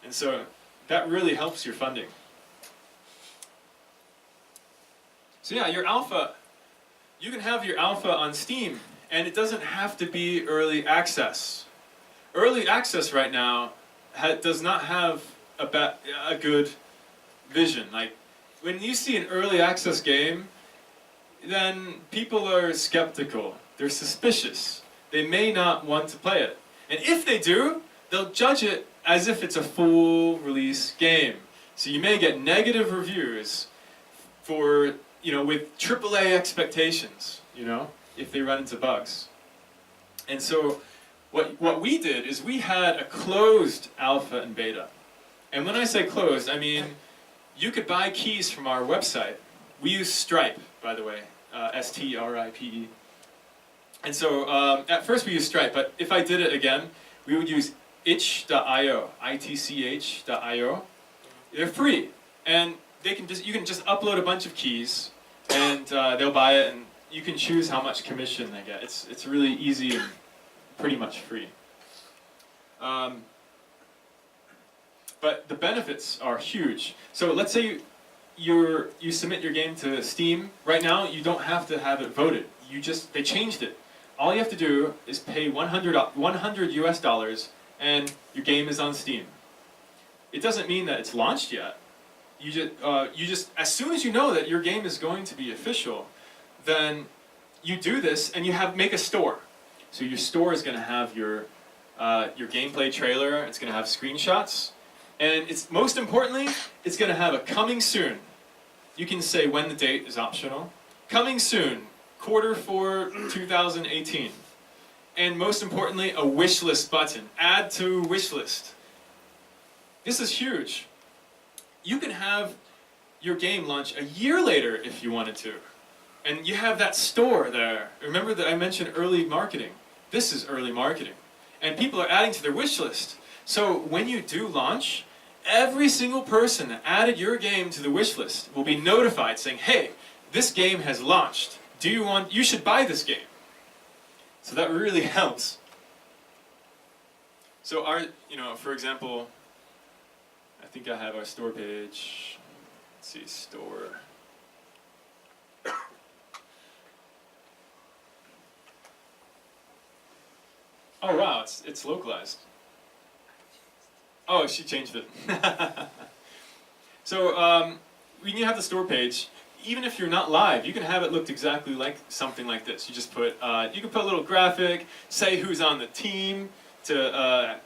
And so that really helps your funding. So yeah, your alpha, you can have your alpha on Steam, and it doesn't have to be early access. Early access right now does not have a good vision. Like, when you see an early access game, then people are skeptical. They're suspicious. They may not want to play it. And if they do, they'll judge it as if it's a full release game. So you may get negative reviews for, with AAA expectations, if they run into bugs. And so what we did is we had a closed alpha and beta. And when I say closed, I mean you could buy keys from our website. We use Stripe, by the way, S-T-R-I-P-E. And so at first we used Stripe, but if I did it again, we would use itch.io, itch.io. They're free, and you can just upload a bunch of keys, and they'll buy it, and you can choose how much commission they get. It's really easy and pretty much free. But the benefits are huge. So let's say you submit your game to Steam. Right now, you don't have to have it voted. They changed it. All you have to do is pay $100 US, and your game is on Steam. It doesn't mean that it's launched yet. You just as soon as you know that your game is going to be official, then you do this and you make a store. So your store is going to have your gameplay trailer. It's going to have screenshots, and most importantly, it's going to have a coming soon. You can say when the date is optional. Coming soon, Q4 2018. And most importantly, a wish list button. Add to wish list. This is huge. You can have your game launch a year later if you wanted to. And you have that store there. Remember that I mentioned early marketing. This is early marketing. And people are adding to their wish list. So when you do launch, every single person that added your game to the wish list will be notified saying, hey, this game has launched. You should buy this game. So that really helps. So our, for example, I think I have our store page. Let's see, store. Oh wow, it's localized. Oh, she changed it. So when you have the store page, even if you're not live, you can have it look exactly like something like this. You just put, you can put a little graphic, say who's on the team.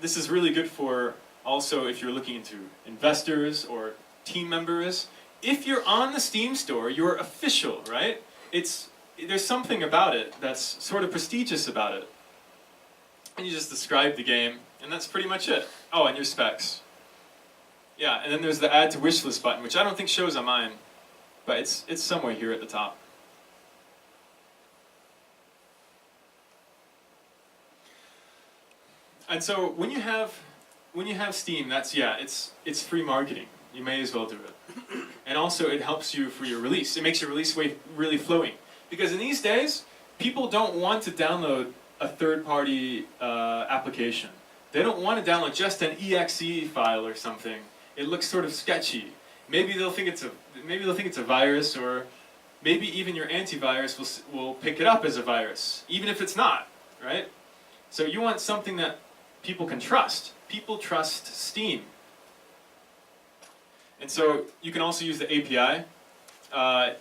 This is really good for also if you're looking into investors or team members. If you're on the Steam store, you're official, right? There's something about it that's sort of prestigious about it. And you just describe the game, and that's pretty much it. Oh, and your specs. Yeah, and then there's the add to wish list button, which I don't think shows on mine, but it's somewhere here at the top. And so when you have Steam, it's free marketing. You may as well do it. And also it helps you for your release. It makes your release way really flowing. Because in these days, people don't want to download a third-party application. They don't want to download just an exe file or something. It looks sort of sketchy. Maybe they'll think it's a virus, or maybe even your antivirus will pick it up as a virus, even if it's not, right? So you want something that people can trust. People trust Steam. And so you can also use the API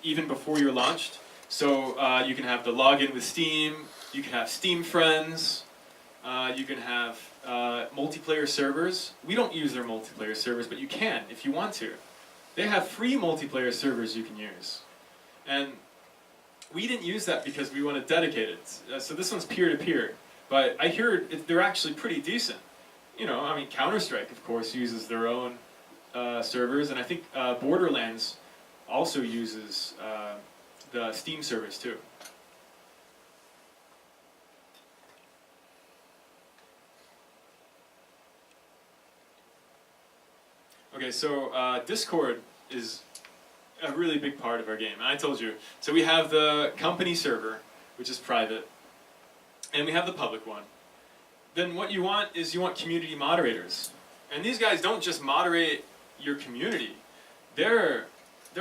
even before you're launched. So you can have the login with Steam, you can have Steam friends, you can have multiplayer servers. We don't use their multiplayer servers, but you can if you want to. They have free multiplayer servers you can use. And we didn't use that because we want to dedicate it. So this one's peer-to-peer. But I hear they're actually pretty decent. I mean, Counter-Strike, of course, uses their own servers, and I think Borderlands also uses the Steam servers too. Okay, so Discord is a really big part of our game, and I told you. So we have the company server, which is private, and we have the public one. Then what you want is you want community moderators. And these guys don't just moderate your community. They're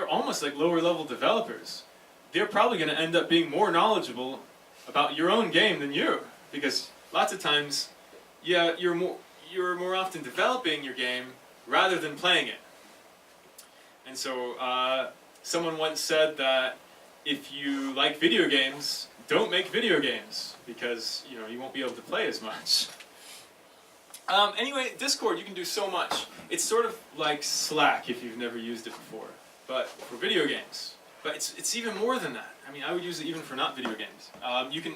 almost like lower level developers. They're probably going to end up being more knowledgeable about your own game than you, because lots of times, yeah, you're more often developing your game rather than playing it. And so someone once said that if you like video games, don't make video games, because you won't be able to play as much. Anyway, Discord, you can do so much. It's sort of like Slack if you've never used it before, but for video games. But it's even more than that. I mean, I would use it even for not video games. You can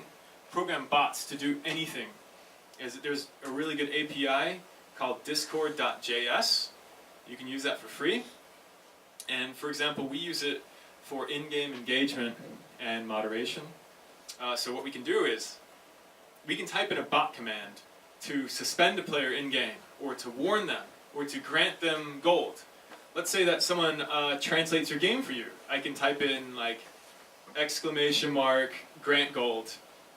program bots to do anything. There's a really good API called discord.js. You can use that for free. And for example, we use it for in-game engagement and moderation. So what we can do is, we can type in a bot command to suspend a player in-game, or to warn them, or to grant them gold. Let's say that someone translates your game for you. I can type in like !, grant gold,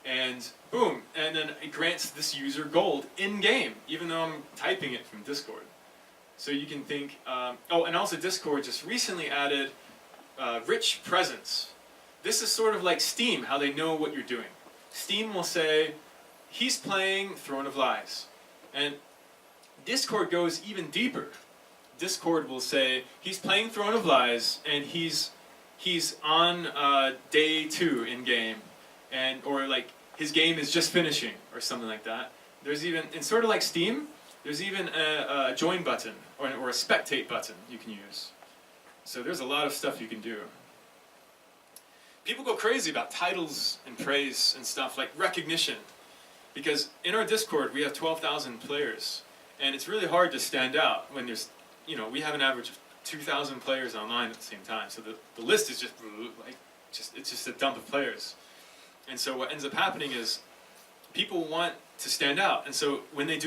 and boom, and then it grants this user gold in-game, even though I'm typing it from Discord. So you can think, oh, and also Discord just recently added rich presence. This is sort of like Steam, how they know what you're doing. Steam will say, he's playing Throne of Lies. And Discord goes even deeper. Discord will say, he's playing Throne of Lies, and he's on day 2 in game, or like his game is just finishing, or something like that. There's even, and sort of like Steam, there's even a join button, or a spectate button you can use. So there's a lot of stuff you can do. People go crazy about titles and praise and stuff, like recognition. Because in our Discord, we have 12,000 players. And it's really hard to stand out when there's, we have an average of 2,000 players online at the same time. So the list is it's just a dump of players. And so what ends up happening is people want to stand out. And so when they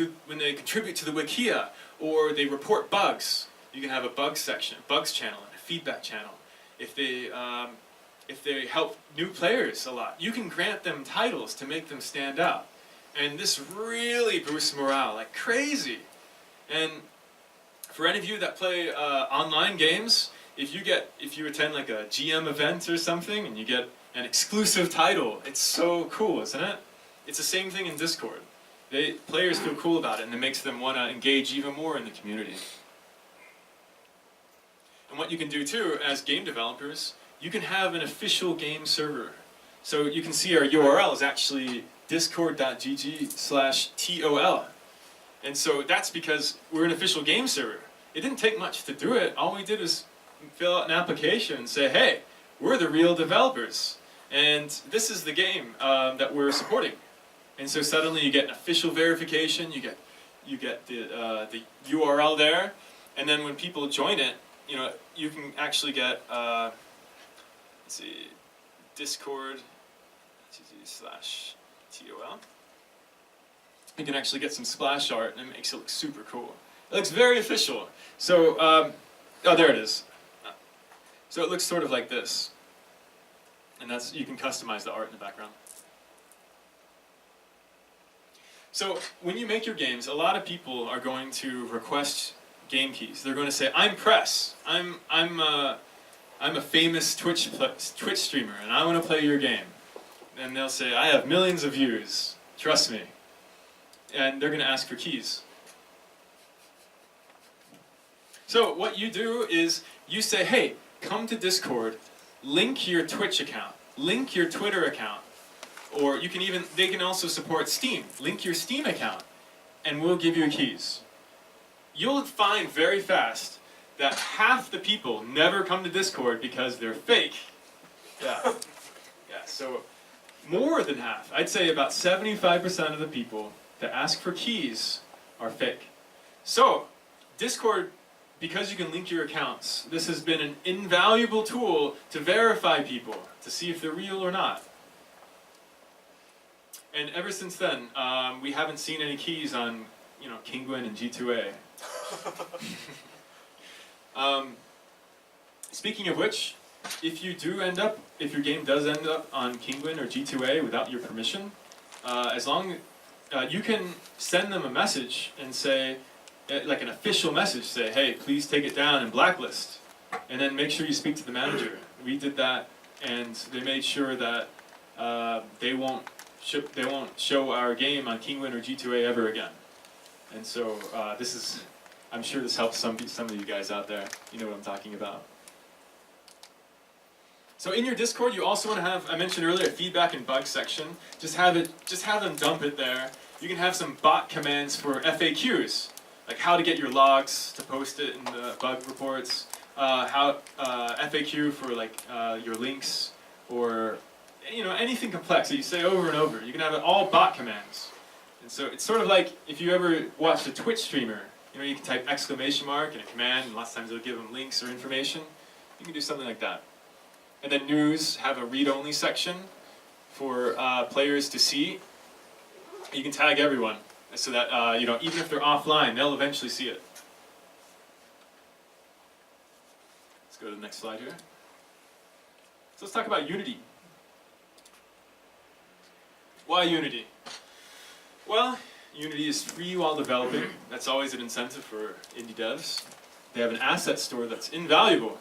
contribute to the Wikia, or they report bugs, you can have a bugs section, a bugs channel, and a feedback channel. If they help new players a lot, you can grant them titles to make them stand out. And this really boosts morale like crazy. And for any of you that play online games, if you attend like a GM event or something and you get an exclusive title, it's so cool, isn't it? It's the same thing in Discord. Players feel cool about it, and it makes them want to engage even more in the community. And what you can do too, as game developers, you can have an official game server. So you can see our URL is actually discord.gg/TOL. And so that's because we're an official game server. It didn't take much to do it. All we did was fill out an application and say, hey, we're the real developers, and this is the game that we're supporting. And so suddenly you get an official verification, you get the URL there, and then when people join it, you can actually get let's see, discord.gg/TOL. You can actually get some splash art, and it makes it look super cool. It looks very official. So, oh, there it is. So it looks sort of like this. And you can customize the art in the background. So when you make your games, a lot of people are going to request game keys. They're going to say, I'm Press. I'm a famous Twitch streamer, and I want to play your game. And they'll say, I have millions of views. Trust me. And they're going to ask for keys. So what you do is you say, hey, come to Discord, link your Twitch account, link your Twitter account, or they can also support Steam. Link your Steam account, and we'll give you keys. You'll find very fast that half the people never come to Discord because they're fake. Yeah. Yeah, so more than half, I'd say about 75% of the people that ask for keys are fake. So, Discord, because you can link your accounts, this has been an invaluable tool to verify people, to see if they're real or not. And ever since then, we haven't seen any keys on, Kinguin and G2A. Speaking of which, if your game does end up on Kinguin or G2A without your permission, you can send them a message and say, like an official message, say, hey, please take it down and blacklist. And then make sure you speak to the manager. We did that, and they made sure that they won't show our game on Kinguin or G2A ever again. And so I'm sure this helps some of you guys out there. You know what I'm talking about. So in your Discord, you also want to have, I mentioned earlier, a feedback and bug section. Just have them dump it there. You can have some bot commands for FAQs, like how to get your logs to post it in the bug reports, FAQ for like your links, or anything complex that you say over and over. You can have it all bot commands. And so it's sort of like if you ever watched a Twitch streamer, you can type exclamation mark and a command, and lots of times it'll give them links or information. You can do something like that. And then news have a read-only section for players to see. You can tag everyone so that even if they're offline, they'll eventually see it. Let's go to the next slide here. So let's talk about Unity. Why Unity? Well, Unity is free while developing. That's always an incentive for indie devs. They have an asset store that's invaluable.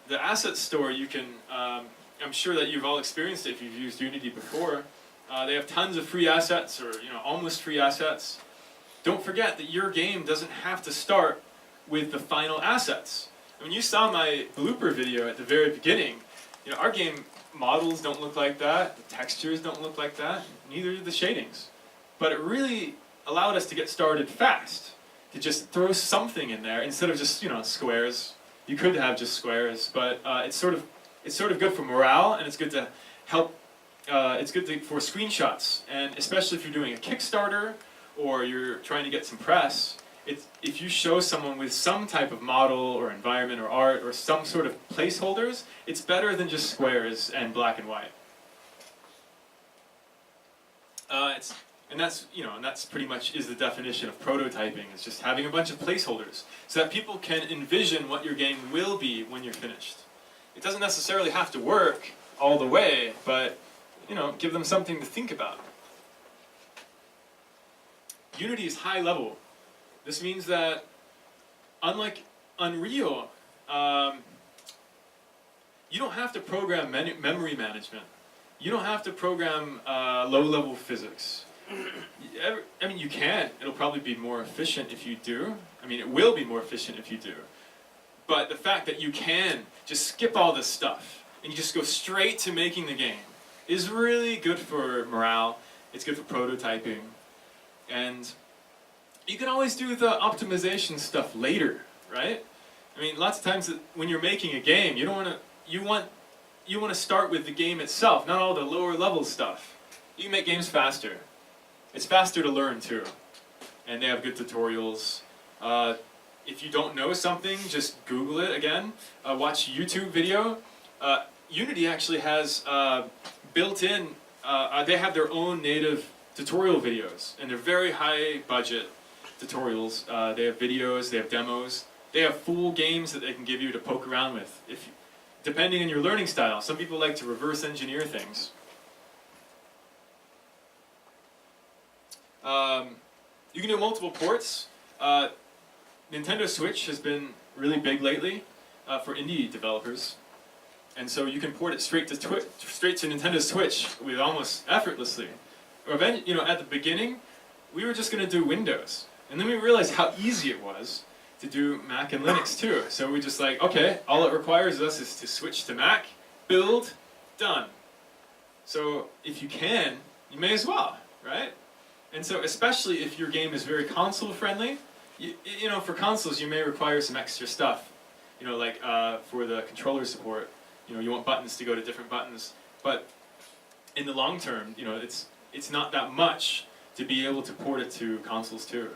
The asset store, you can, I'm sure that you've all experienced it if you've used Unity before. They have tons of free assets, or almost free assets. Don't forget that your game doesn't have to start with the final assets. I mean, you saw my blooper video at the very beginning. Our game models don't look like that, the textures don't look like that, neither do the shadings. But it really allowed us to get started fast, to just throw something in there instead of just squares. You could have just squares, but it's sort of good for morale, and it's good to help. It's good for screenshots, and especially if you're doing a Kickstarter or you're trying to get some press. If you show someone with some type of model or environment or art or some sort of placeholders, it's better than just squares and black and white. And that's pretty much is the definition of prototyping. It's just having a bunch of placeholders so that people can envision what your game will be when you're finished. It doesn't necessarily have to work all the way, but give them something to think about. Unity is high level. This means that, unlike Unreal, you don't have to program memory management. You don't have to program low-level physics. I mean, you can. It'll probably be more efficient if you do. I mean, it will be more efficient if you do. But the fact that you can just skip all this stuff and you just go straight to making the game is really good for morale. It's good for prototyping. And you can always do the optimization stuff later, right? I mean, lots of times when you're making a game, you want to start with the game itself, not all the lower level stuff. You can make games faster. It's faster to learn too. And they have good tutorials. If you don't know something, just Google it again. Watch a YouTube video. Unity actually has built-in, they have their own native tutorial videos, and they're very high budget tutorials. They have videos, they have demos, they have full games that they can give you to poke around with. Depending on your learning style, some people like to reverse engineer things. You can do multiple ports. Nintendo Switch has been really big lately for indie developers, and so you can port it straight to Nintendo Switch with almost effortlessly. Or then, at the beginning, we were just going to do Windows, and then we realized how easy it was to do Mac and Linux too. So we just like, okay, all it requires us is to switch to Mac, build, done. So if you can, you may as well, right? And so especially if your game is very console friendly, for consoles you may require some extra stuff, like for the controller support, you want buttons to go to different buttons. But in the long term, it's not that much to be able to port it to consoles too.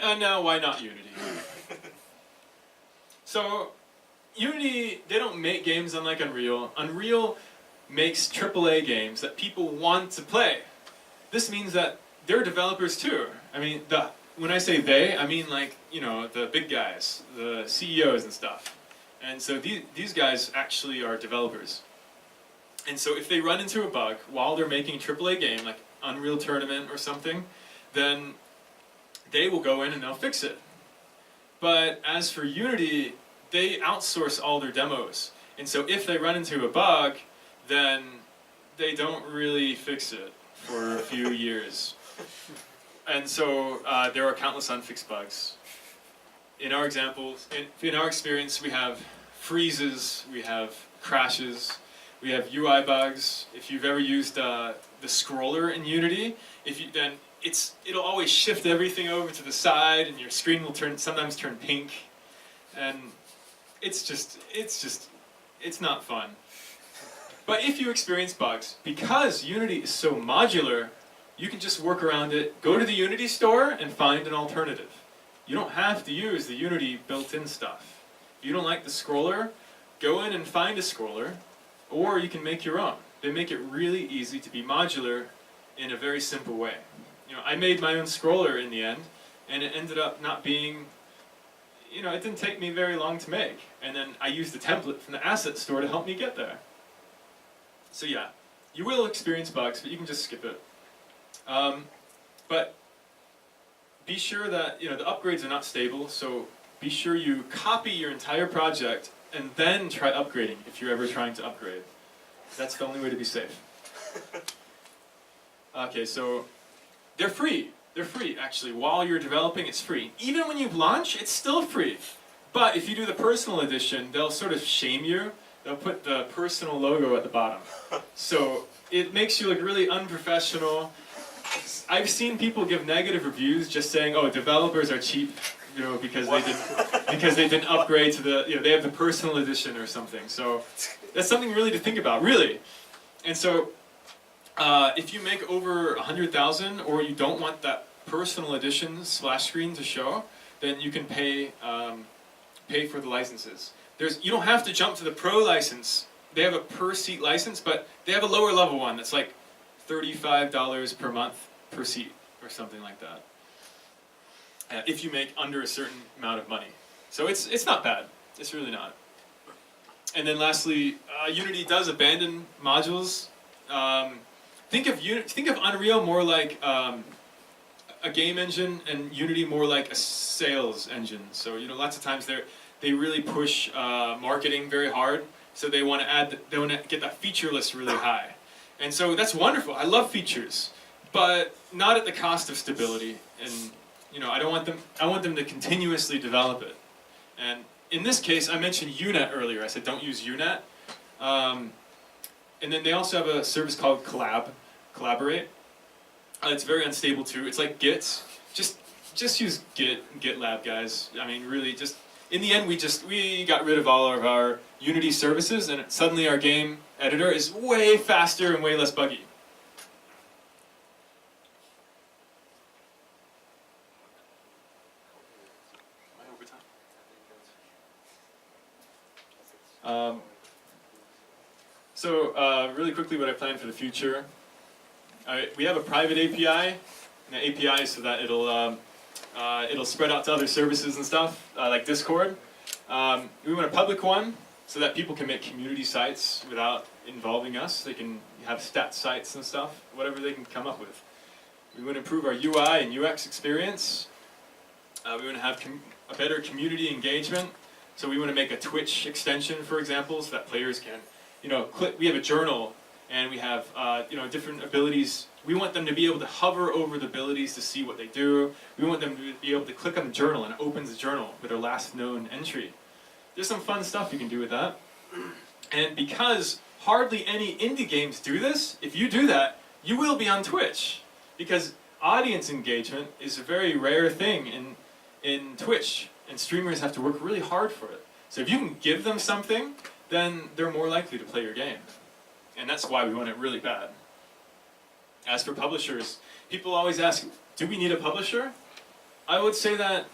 And now, why not Unity? So, Unity, they don't make games unlike Unreal. Unreal makes AAA games that people want to play. This means that they're developers too. I mean, when I say they, I mean like, the big guys, the CEOs and stuff. And so these guys actually are developers. And so if they run into a bug while they're making a AAA game, like Unreal Tournament or something, then they will go in and they'll fix it. But as for Unity, they outsource all their demos. And so if they run into a bug, then they don't really fix it for a few years. And so there are countless unfixed bugs. In our examples, in our experience, we have freezes, we have crashes, we have UI bugs. If you've ever used the scroller in Unity, it'll always shift everything over to the side, and your screen will sometimes turn pink, and it's not fun. But if you experience bugs, because Unity is so modular, you can just work around it, go to the Unity store, and find an alternative. You don't have to use the Unity built-in stuff. If you don't like the scroller, go in and find a scroller, or you can make your own. They make it really easy to be modular in a very simple way. I made my own scroller in the end, and it ended up not being, it didn't take me very long to make. And then I used the template from the asset store to help me get there. So yeah, you will experience bugs, but you can just skip it. But be sure that the upgrades are not stable, so be sure you copy your entire project and then try upgrading if you're ever trying to upgrade. That's the only way to be safe. Okay, so they're free. They're free, actually. While you're developing, it's free. Even when you launch, it's still free. But if you do the personal edition, they'll sort of shame you. They'll put the personal logo at the bottom. So it makes you look really unprofessional. I've seen people give negative reviews just saying, "Oh, developers are cheap, because they didn't upgrade to the, they have the personal edition or something." So that's something really to think about, really. And so if you make over 100,000, or you don't want that personal edition splash screen to show, then you can pay for the licenses. You don't have to jump to the pro license. They have a per seat license, but they have a lower level one that's like $35 per month per seat or something like that. If you make under a certain amount of money. So it's not bad. It's really not. And then lastly, Unity does abandon modules. think of Unreal more like a game engine, and Unity more like a sales engine. So lots of times they really push marketing very hard. So they want to get that feature list really high, and so that's wonderful. I love features, but not at the cost of stability. And I want them to continuously develop it. And in this case, I mentioned UNet earlier. I said don't use UNet. And then they also have a service called Collaborate. It's very unstable too. It's like Git. Just use GitLab, guys. I mean, really, just in the end, we got rid of all of our Unity services, and suddenly our game editor is way faster and way less buggy. So really quickly, what I plan for the future. We have a private API, and the API is so that it'll spread out to other services and stuff, like Discord. We want a public one so that people can make community sites without involving us. They can have stat sites and stuff, whatever they can come up with. We want to improve our UI and UX experience. We want to have a better community engagement. So we want to make a Twitch extension, for example, so that players can, click. We have a journal, and we have, different abilities. We want them to be able to hover over the abilities to see what they do. We want them to be able to click on the journal, and it opens the journal with their last known entry. There's some fun stuff you can do with that. And because hardly any indie games do this, if you do that, you will be on Twitch. Because audience engagement is a very rare thing in Twitch. And streamers have to work really hard for it. So if you can give them something, then they're more likely to play your game. And that's why we want it really bad. As for publishers, people always ask, do we need a publisher? I would say that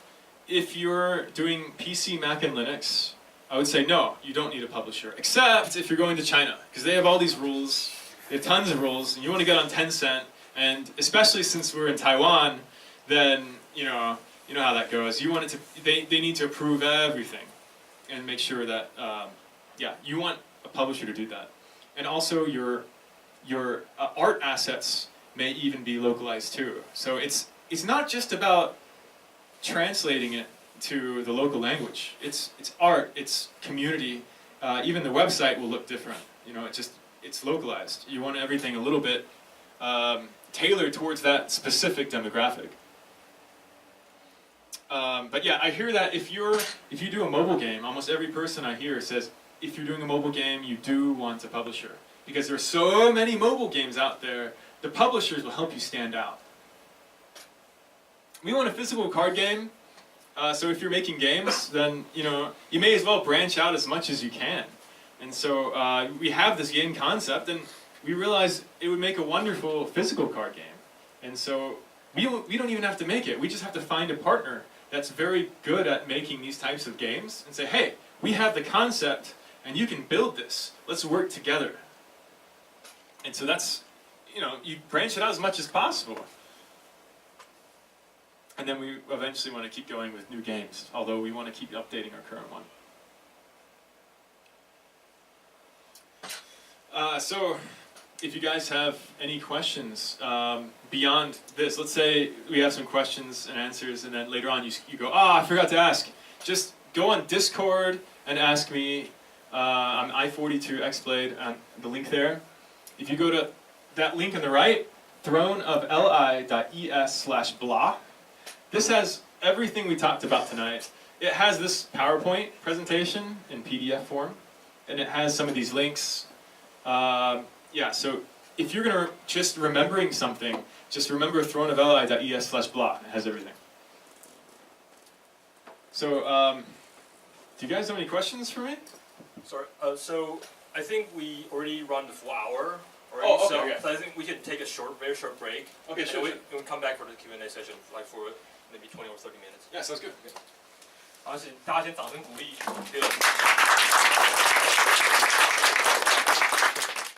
if you're doing PC, Mac, and Linux, I would say no, you don't need a publisher. Except if you're going to China, because they have all these rules, they have tons of rules, and you want to get on Tencent, and especially since we're in Taiwan, then, you know how that goes. You want it to, they need to approve everything and make sure that, you want a publisher to do that. And also your art assets may even be localized too. So it's not just about translating it to the local language. It's art, it's community. Even the website will look different. It's localized. You want everything a little bit tailored towards that specific demographic. But yeah, I hear that if you do a mobile game, almost every person I hear says, if you're doing a mobile game, you do want a publisher. Because there are so many mobile games out there, the publishers will help you stand out. We want a physical card game, so if you're making games, then you may as well branch out as much as you can. And so we have this game concept, and we realized it would make a wonderful physical card game. And so we don't even have to make it. We just have to find a partner that's very good at making these types of games and say, hey, we have the concept, and you can build this. Let's work together. And so that's, you branch it out as much as possible. And then we eventually want to keep going with new games, although we want to keep updating our current one. So, if you guys have any questions beyond this, let's say we have some questions and answers, and then later on you go, I forgot to ask. Just go on Discord and ask me. I'm I42xblade, the link there. If you go to that link on the right, throneofli.es/blah, this has everything we talked about tonight. It has this PowerPoint presentation in PDF form, and it has some of these links. So if you're going to just remembering something, just remember throneofli.es/blah. It has everything. So, do you guys have any questions for me? Sorry. So I think we already run the full hour already. Oh, okay. So I think we can take a very short break. Okay, sure. And we come back for the Q&A session, like for maybe 20 or 30 minutes. Yeah, sounds good. 好，请大家先掌声鼓励。